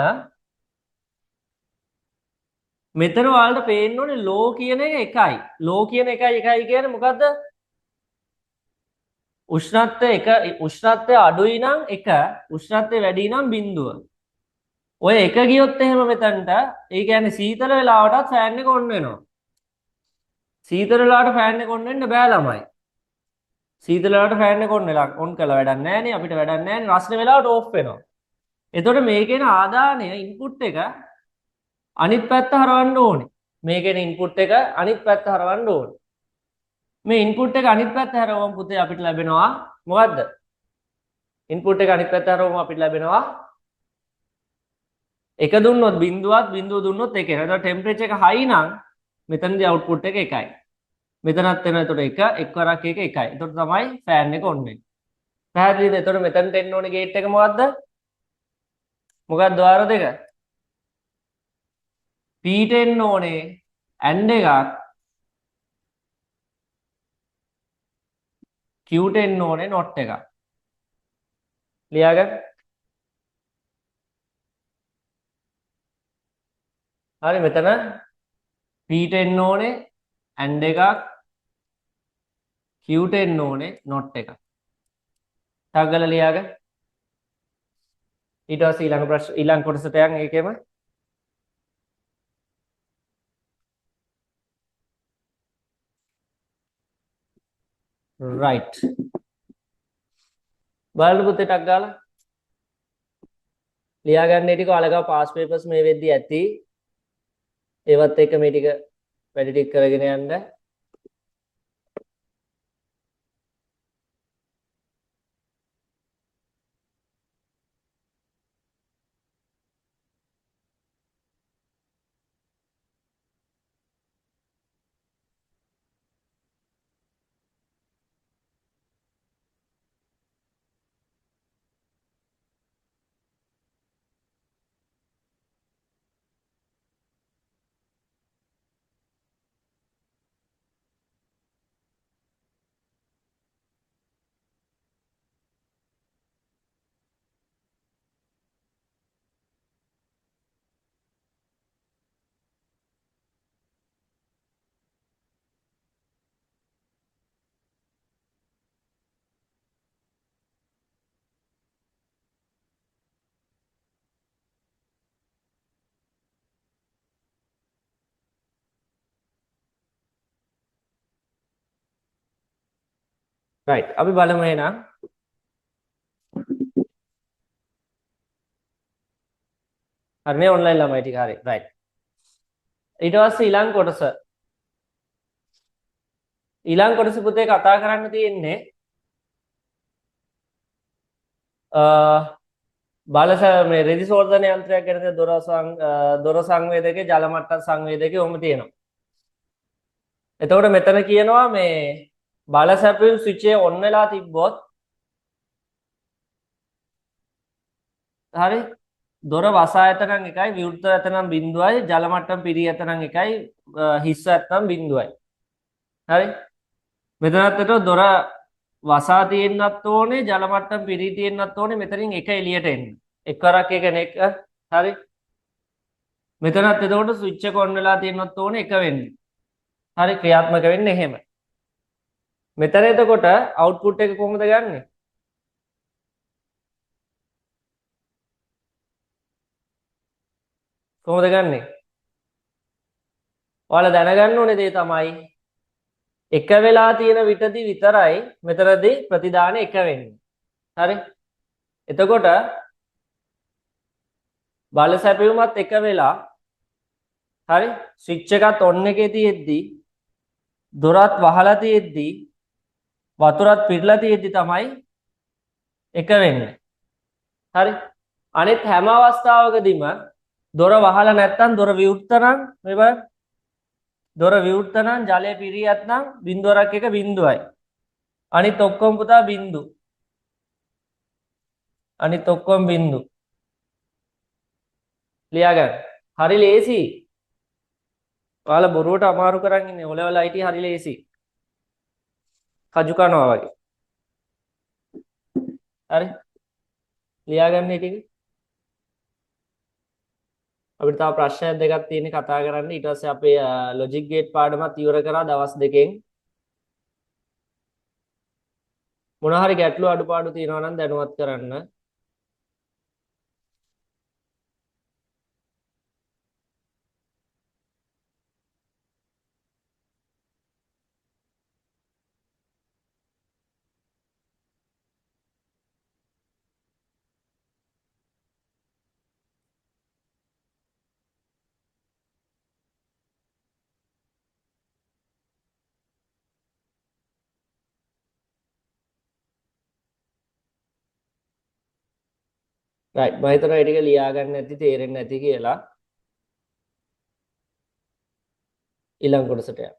මෙතන ඔයාලට පේන්න ඕනේ ලෝ කියන එක එකයි. ලෝ කියන එකයි කියන්නේ මොකද්ද? උෂ්ණත්වය අඩුයි නම් 1, උෂ්ණත්වය වැඩි නම් බිංදුව. ඔය එක ගියොත් එහෙම මෙතනට ඒ කියන්නේ සීතල වෙලාවටත් ෆෑන් එක ඔන් වෙනවා. සීතල වෙලාවට ෆෑන් එක ඔන් වෙන්න බෑ ළමයි. සීතල වෙලාවට ෆෑන් එක ඔන් වෙලා ඔන් කළා වැඩක් නැහැ නේ අපිට වැඩක් නැහැ නේ රස්නේ වෙලාවට ඕෆ් වෙනවා. එතකොට මේකේන ආදානය ඉන්පුට් එක අනිත් පැත්ත හරවන්න ඕනේ. මේකේන ඉන්පුට් එක අනිත් පැත්ත හරවන්න ඕනේ. මේ ඉන්පුට් එක අනිත් පැත්ත හරවුවම පුතේ අපිට ලැබෙනවා මොකද්ද? ඉන්පුට් එක අනිත් පැත්ත හරවුවම අපිට ලැබෙනවා එක දුන්නොත් බිංදුවත් බිංදුව දුන්නොත් එකයි. එතකොට ටෙම්පරේචර් එක හයි නම් මෙතනදී අවුට්පුට් එක එකයි. මෙතනත් එනවා එතකොට එක වරක් එක එකයි. එතකොට තමයි ෆෑන් එක ඔන් වෙන්නේ. පැහැදිලිද? එතකොට මෙතනට එන්න ඕනේ ගේට් එක මොකද්ද? මොකක්ද ද්වාර දෙක? P ට එන්න ඕනේ AND එකක් Q ට එන්න ඕනේ NOT එකක්. ලියාගන්න. හරි මෙතන P ට එන්න ඕනේ AND එකක් Q ට එන්න ඕනේ NOT එකක්. ටක් ගාලා ලියාගන්න. ඊට පස්සේ ඊළඟ ප්‍රශ්න ඊළඟ කොටසට යන් ඒකෙම right. බලන්න පුතේ ටක් ගාලා ලියාගන්න ටික ඔයාලගාව පාස් පේපර්ස් මේ වෙද්දි ඇති. ඒවත් එක්ක මේ ටික වැඩි ටික කරගෙන යන්න. right. අපි බලමු එහෙනම් හරිනේ ඔන්ලයින් ළමයි ටික හරි රයිට්. ඊට පස්සේ ඊළඟ කොටස පුතේ කතා කරන්න තියෙන්නේ බලස මේ රෙදි සෝර්ධන යන්ත්‍රයක් ගැනද දොර සංවේදකේ ජල මට්ටම් සංවේදකේ ඔහොම තියෙනවා. එතකොට මෙතන කියනවා මේ බල සැපයුම් ස්විච් එක ඔන් වෙලා තිබ්බොත් හරි දොර වසා ඇතනම් එකයි විවෘත ඇතනම් බිඳුවයි ජල මට්ටම් පිරී ඇතනම් එකයි හිස් ඇතනම් බිඳුවයි. හරි මෙතනත් දොර වසා තියෙන්නත් ඕනේ ජල මට්ටම් පිරී තියෙන්නත් ඕනේ මෙතනින් එක එළියට එන්න. එකවරක් එක හරි මෙතනත් එතකොට ස්විච් එක ඔන් වෙලා තියෙන්නත් ඕනේ එක වෙන්න. හරි ක්‍රියාත්මක වෙන්නේ එහෙම. මෙතන එතකොට අවුට්පුට් එක කොහොමද ගන්නෙ? කොහොමද ගන්නෙ? ඔයාලා දැනගන්න ඕනේ දේ තමයි එක වෙලා තියෙන විටදී විතරයි මෙතනදී ප්‍රතිදාන එක වෙන්නේ. හරි? එතකොට බල සැපයුමත් එක වෙලා හරි ස්විච් එකත් ඔන් එකේ තියෙද්දි දොරත් වහලා තියෙද්දි වතුරත් පිරලා තියෙද්දි තමයි එක වෙන්නේ. හරි? අනිත් හැම අවස්ථාවකදීම දොර වහලා නැත්තම් දොර විවෘත නම් මේ බලන්න දොර විවෘත නම් ජලය පිරී ඇත්නම් බිඳුවරක් එක බිඳුවයි. අනිත් ඔක්කොම පුතා බිඳු. අනිත් ඔක්කොම බිඳු. ලියා ගන්න. හරි ලේසි. ඔයාලා බොරුවට අමාරු කරන් ඉන්නේ. ඔලෙවල් IT හරි ලේසි. කජු කනවා වගේ. හරි. ලියා ගන්න මේ ටික. අපිට තව ප්‍රශ්න දෙකක් තියෙන කතා කරන්න. ඊට පස්සේ අපේ ලොජික් ගේට් පාඩමත් ඉවර කරා දවස් දෙකෙන්. මොන හරි ගැටලු අඩුපාඩු තියෙනවා නම් දැනුවත් කරන්න. රයිට් මම හිතනවා ඒ ටික ලියා ගන්න නැති තේරෙන්නේ නැති කියලා. ඊළඟ කොටසට යන්න.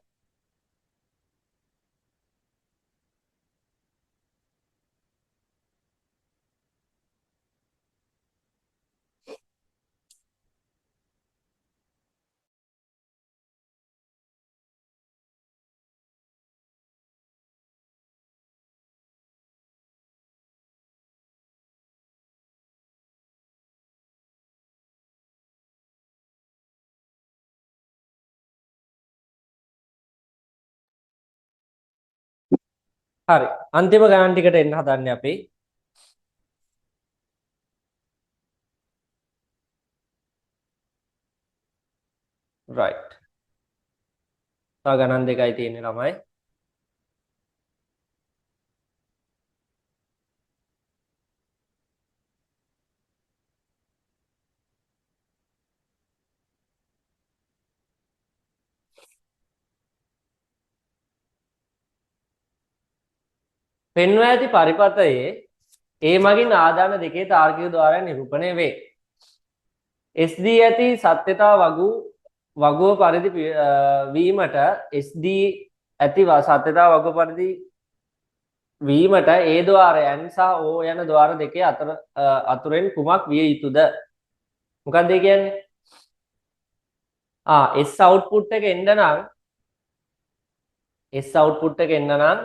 හරි අන්තිම ගණන් ටිකට එන්න හදන්නේ අපි. රයිට්. තව ගණන් දෙකයි තියෙන්නේ ළමයි. පෙන්වා ඇති පරිපථයේ ඒ මගින් ආදාන දෙකේ තාර්කික ద్వාරය නිරූපණය වේ. SD ඇති සත්‍යතා වගුව පරිදි වීමට SD ඇති සත්‍යතා වගුව පරිදි වීමට ඒ ద్వාරයන් සහ O යන ద్వාර දෙකේ අතුරෙන් කුමක් විය යුතුද? මොකක්ද ඒ කියන්නේ? S output එක එන්න නම් S output එක එන්න නම්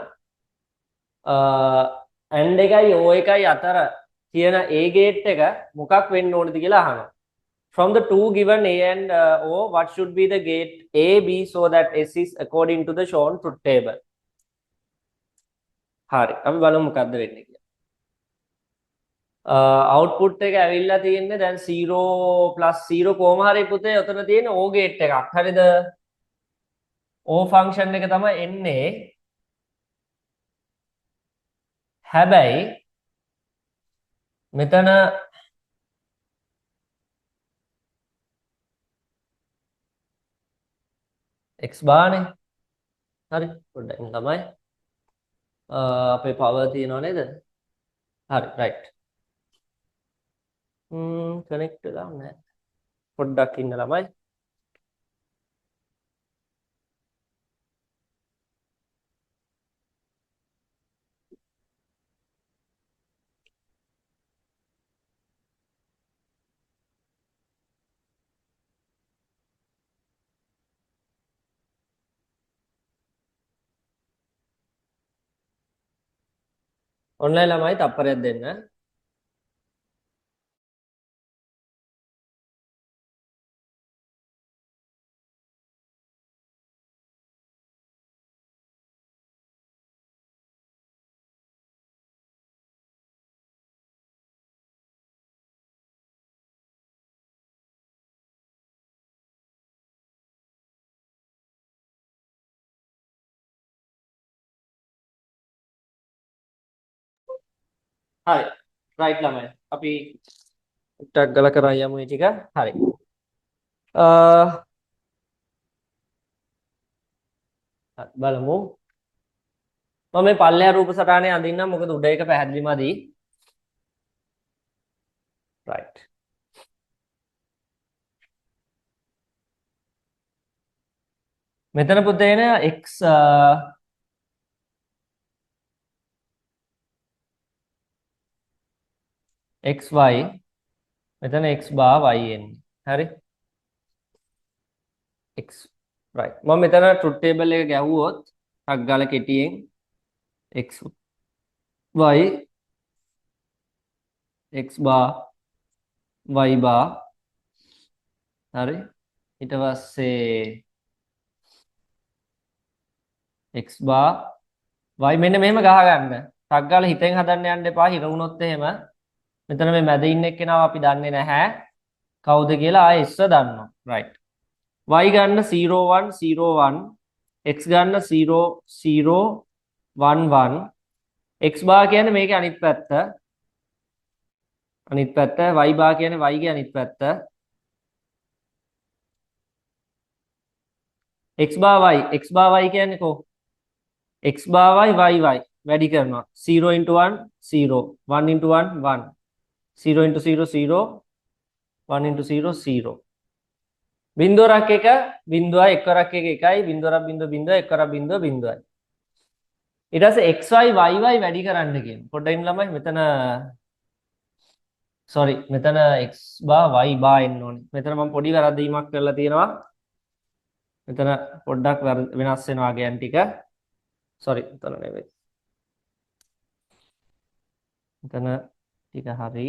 and එකයි O එකයි අතර තියෙන A gate එක මොකක් වෙන්න ඕනද කියලා අහනවා. From the two given A and O, what should be the gate A, B so that S is according to the shown truth table? හරි. අපි බලමු මොකද්ද වෙන්නේ කියලා. output එක ඇවිල්ලා තියෙන්නේ දැන් 0 0 කොහොම හරි පුතේ උතන තියෙන O gate එකක්. හරිද? O function එක තමයි එන්නේ. හැබැයි මෙතන x bar නේ හරි පොඩ්ඩක් ඉන්න තමයි අපේ power තියෙනව නේද හරි right connect වෙලා නැහැ පොඩ්ඩක් ඉන්න ළමයි online ළමයි තප්පරයක් දෙන්න හරි right ළමයි අපි ටක් ගාලා කරන් යමු මේ ටික හරි බලමු මම මේ පල්ලෙහා රූප සටහනේ අඳින්නම් මොකද උඩ එක පැහැදිලි මදි right මෙතන පුතේ නේ x xy මෙතන x bar y එන්නේ හරි x right මම මෙතන truth table එක ගැහුවොත් ටක් ගාලා කෙටියෙන් x y x bar y bar හරි ඊට පස්සේ x bar y මෙන්න මෙහෙම ගහ ගන්න ටක් ගාලා හිතෙන් හදන්න යන්න එපා හිර වුණොත් එහෙම මෙතන මේ මැද ඉන්න එක්කෙනාව අපි දන්නේ නැහැ කවුද කියලා ආයෙ ඉස්ස දන්නවා right y ගන්න 0 1 0 1 x ගන්න 0 0 1 1 x bar කියන්නේ මේකේ අනිත් පැත්ත y bar කියන්නේ y ගේ අනිත් පැත්ත x bar y කියන්නේ කො x bar y y y වැඩි කරනවා 0 into 1 0 1 into 1 1 0 into 0 0 1 into 0 0 බිංදුවරක් එක බිංදුවයි එක්වරක් එක එකයි බිංදුවරක් බිංදුව බිංදුව එක්වරක් බිංදුව බිංදුවයි ඊට පස්සේ xy yy වැඩි කරන්න කියන පොඩ්ඩක් ඉන්න ළමයි මෙතන sorry මෙතන x bar y bar එන්න ඕනේ මෙතන මම පොඩි වැරදීමක් කරලා තියෙනවා මෙතන පොඩ්ඩක් වෙනස් වෙනවා ගෑන් ටික sorry මෙතන නෙවෙයි මෙතන ටික හරි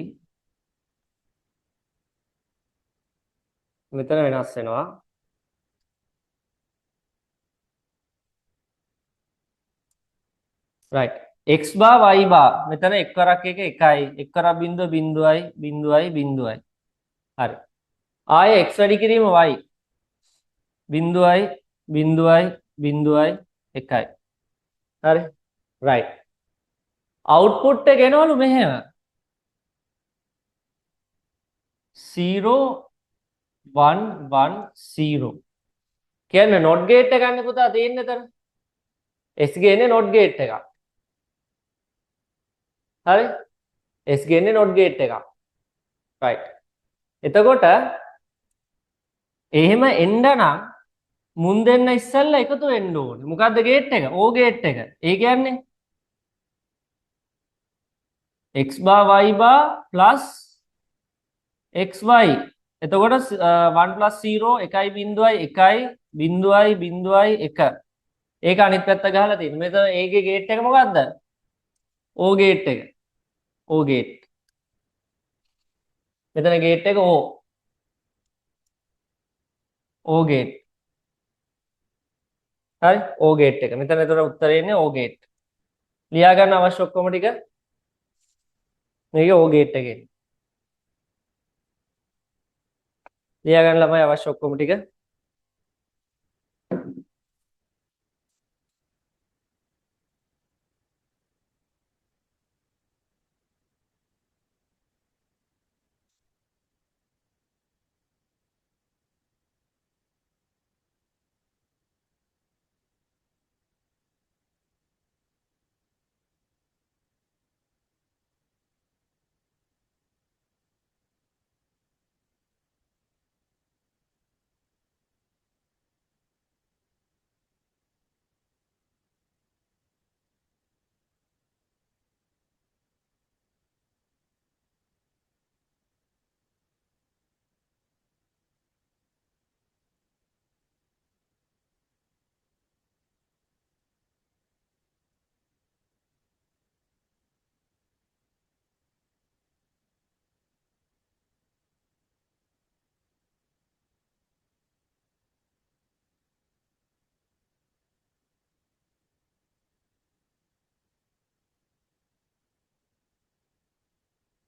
මෙතන වෙනස් වෙනවා right x bar y bar මෙතන එක්වරක් එක එකයි එක්වරක් බිංදුව බිංදුවයි බිංදුවයි බිංදුවයි හරි ආයේ x වැඩි කිරීම y බිංදුවයි බිංදුවයි බිංදුවයි එකයි හරි right output එක එනවලු මෙහෙම 0 1 1 0 කියන්නේ not gate එක ගන්න පුතා තියෙන්නේ එතන s ගේන්නේ not gate එකක් හරි s ගේන්නේ not gate එකක් right එතකොට එහෙම එන්න නම් මුන් දෙන්න ඉස්සෙල්ලා එකතු වෙන්න ඕනේ මොකද්ද gate එක o gate එක ඒ කියන්නේ x bar y bar plus xy එතකොට 1 plus 0 එකයි බිංදුවයි එකයි බිංදුවයි බිංදුවයි එක ඒක අනිත් පැත්ත ගහලා තියෙනවා මෙතන ඒකේ gate එක මොකද්ද o gate එක o gate මෙතන gate එක o gate හරි o gate එක මෙතන එතකොට උත්තරේ එන්නේ o gate ලියා ගන්න අවශ්‍ය ඔක්කොම ටික මේකේ o gate එකේ ලියා ගන්න ළමයි අවශ්‍ය ඔක්කොම ටික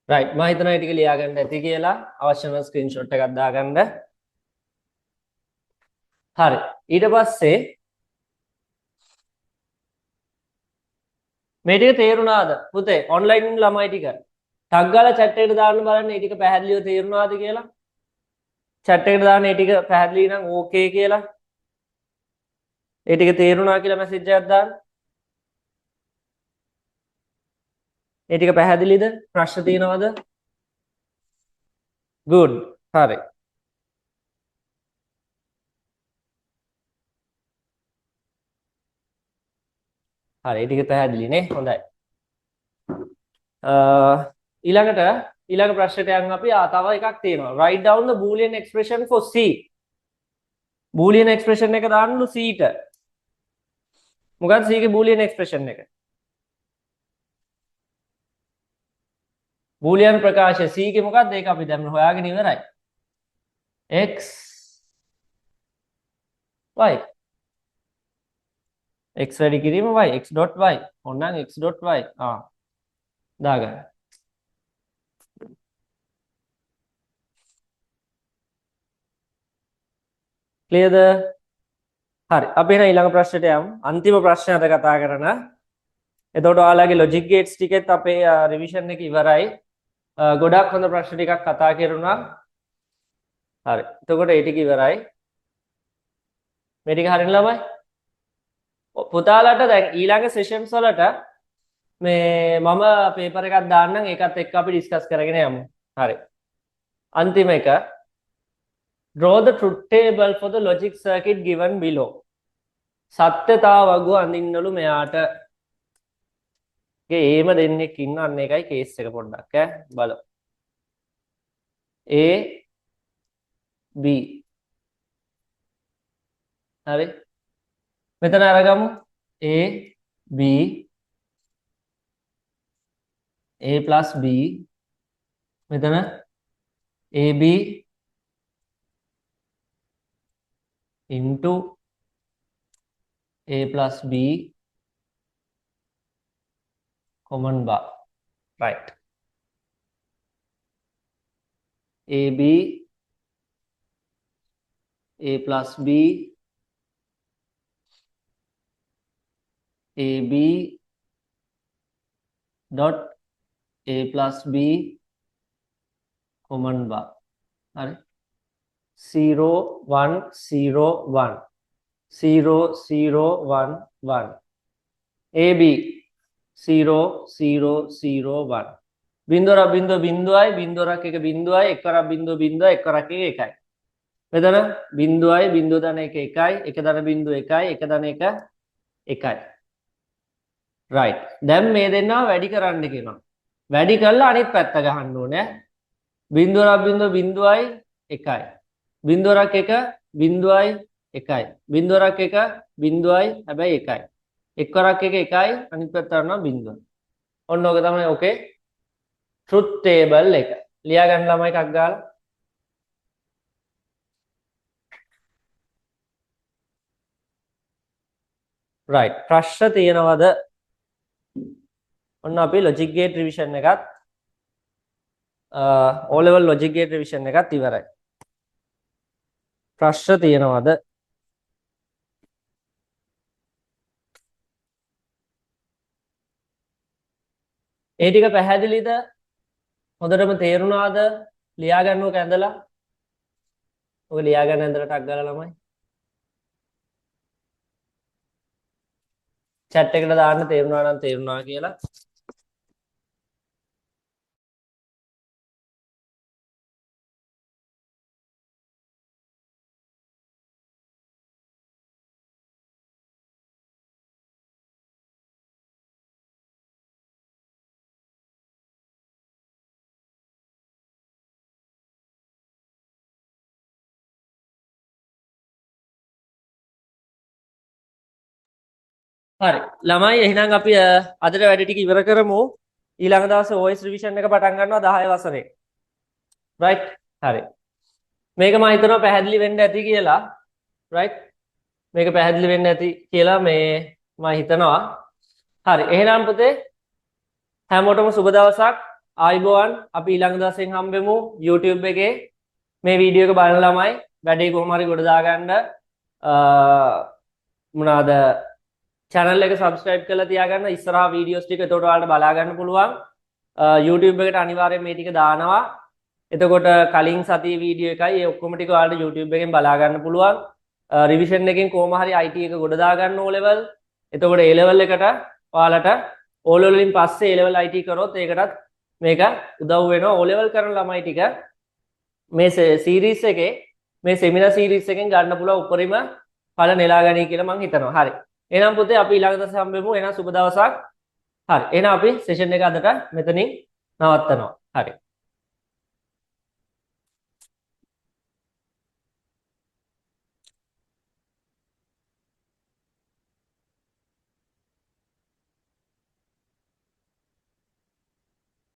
රයිට් මම හිතනවා ඒ ටික ලියා ගන්න ඇති කියලා අවශ්‍ය නම් ස්ක්‍රීන්ෂොට් එකක් දාගන්න. හරි ඊට පස්සේ මේ ටික තේරුණාද පුතේ ඔන්ලයින් ළමයි ටික ටග් ගාලා chat එකට දාන්න බලන්න මේ ටික පැහැදිලිව තේරුණාද කියලා chat එකට දාන්න මේ ටික පැහැදිලි නම් ඕකේ කියලා ඒ ටික තේරුණා කියලා මැසේජ් එකක් දාන්න ඒ ටික පැහැදිලිද ප්‍රශ්න තියෙනවද good හරි හරි ඒ ටික පැහැදිලි නේ හොඳයි ඊළඟට ඊළඟ ප්‍රශ්නයට යන්න අපි තව එකක් තියෙනවා write down the boolean expression for c boolean expression එක දාන්නලු c ට මොකක්ද c ගේ boolean expression එක boolean ප්‍රකාශය c ගේ මොකක්ද ඒක අපි දැන් හොයාගෙන ඉවරයි x y x වැඩි කිරීම y x.y ඕනනම් x.y දාගන්න ක්ලියර්ද හරි අපි එහෙනම් ඊළඟ ප්‍රශ්නයට යමු අන්තිම ප්‍රශ්නය අද කතා කරන එතකොට ඔයාලගේ logic gates ටිකෙත් අපේ රිවිෂන් එක ඉවරයි ගොඩක් හොඳ ප්‍රශ්න ටිකක් කතා කරුණා හරි එතකොට ඒ ටික ඉවරයි මේ ටික හරින ළමයි පුතාලට දැන් ඊළඟ සෙෂන්ස් වලට මේ මම පේපර් එකක් දාන්නම් ඒකත් එක්ක අපි ඩිස්කස් කරගෙන යමු හරි අන්තිම එක draw the truth table for the logic circuit given below සත්‍යතා වගුව අඳින්නලු මෙයාට ඒම දෙන්නෙක් ඉන්න අන්න එකයි කේස් එක පොඩ්ඩක් බලමු A B හරි මෙතන අරගමු A B A plus B මෙතන AB into A plus B common bar right AB A plus B AB dot A plus B common bar හරි 0 1 0 1 0 0 1 1 AB 0 0 0 1 බින්දුවරක් බින්දුව බින්දුවයි බින්දුවරක් එක බින්දුවයි එක්වරක් බින්දුව බින්දුව එක්වරක් එක එකයි මෙතන බින්දුවයි බින්දුව දන එක එකයි එක දන බින්දුව එකයි එක දන එක එකයි right දැන් මේ දෙන්නා වැඩි කරන්න කියනවා වැඩි කරලා අනිත් පැත්ත ගහන්න ඕනේ බින්දුවරක් බින්දුව බින්දුවයි එකයි බින්දුවරක් එක බින්දුවයි එකයි බින්දුවරක් එක බින්දුවයි හැබැයි එකයි එක්වරක් එක එකයි අනිත් පැත්තට යනවා බින්දුව ඔන්න ඕක තමයි ඕකේ truth table එක ලියා ගන්න ළමයි එකක් ගාලා right ප්‍රශ්න තියෙනවද ඔන්න අපි logic gate revision එකත් O level logic gate revision එකත් ඉවරයි ප්‍රශ්න තියෙනවද ඒ ටික පැහැදිලිද හොඳටම තේරුණාද ලියා ගන්නව කැඳලා ඔක ලියා ගන්න ඇඳලා ටක් ගාලා ළමයි chat එකට දාන්න තේරුණා නම් තේරුණා කියලා හරි ළමයි එහෙනම් අපි අදට වැඩ ටික ඉවර කරමු ඊළඟ දවසේ OS revision එක පටන් ගන්නවා 10 වසරේ right හරි මේක මම හිතනවා පැහැදිලි වෙන්න ඇති කියලා right මේක පැහැදිලි වෙන්න ඇති කියලා මේ මම හිතනවා හරි එහෙනම් පුතේ හැමෝටම සුබ දවසක් ආයිබෝවන් අපි ඊළඟ දවසෙන් හම්බෙමු YouTube එකේ මේ වීඩියෝ එක බලන ළමයි වැඩේ කොහොම හරි ගොඩ දාගන්න මොනවාද channel එක subscribe කරලා තියාගන්න ඉස්සරහා වීඩියෝස් ටික එතකොට ඔයාලට බලා ගන්න පුළුවන් YouTube එකට අනිවාර්යෙන් මේ ටික දානවා එතකොට කලින් සතියේ වීඩියෝ එකයි ඒ ඔක්කොම ටික ඔයාලට YouTube එකෙන් බලා ගන්න පුළුවන් රිවිෂන් එකෙන් කොහොම හරි IT එක ගොඩ දා ගන්න O level එතකොට A level එකට ඔයාලට O level වලින් පස්සේ A level IT කරොත් ඒකටත් මේක උදව් වෙනවා O level කරන ළමයි ටික මේ සීරීස් එකේ මේ සෙමිනාර් සීරීස් එකෙන් ගන්න පුළුවන් උපරිම ඵල නෙලා ගනී කියලා මම හිතනවා. හරි. එහෙනම් පුතේ අපි ඊළඟ දවසේ හම්බෙමු. එහෙනම් සුබ දවසක්. හරි. එහෙනම් අපි සෙෂන් එක අදට මෙතනින් නවත්තනවා. හරි.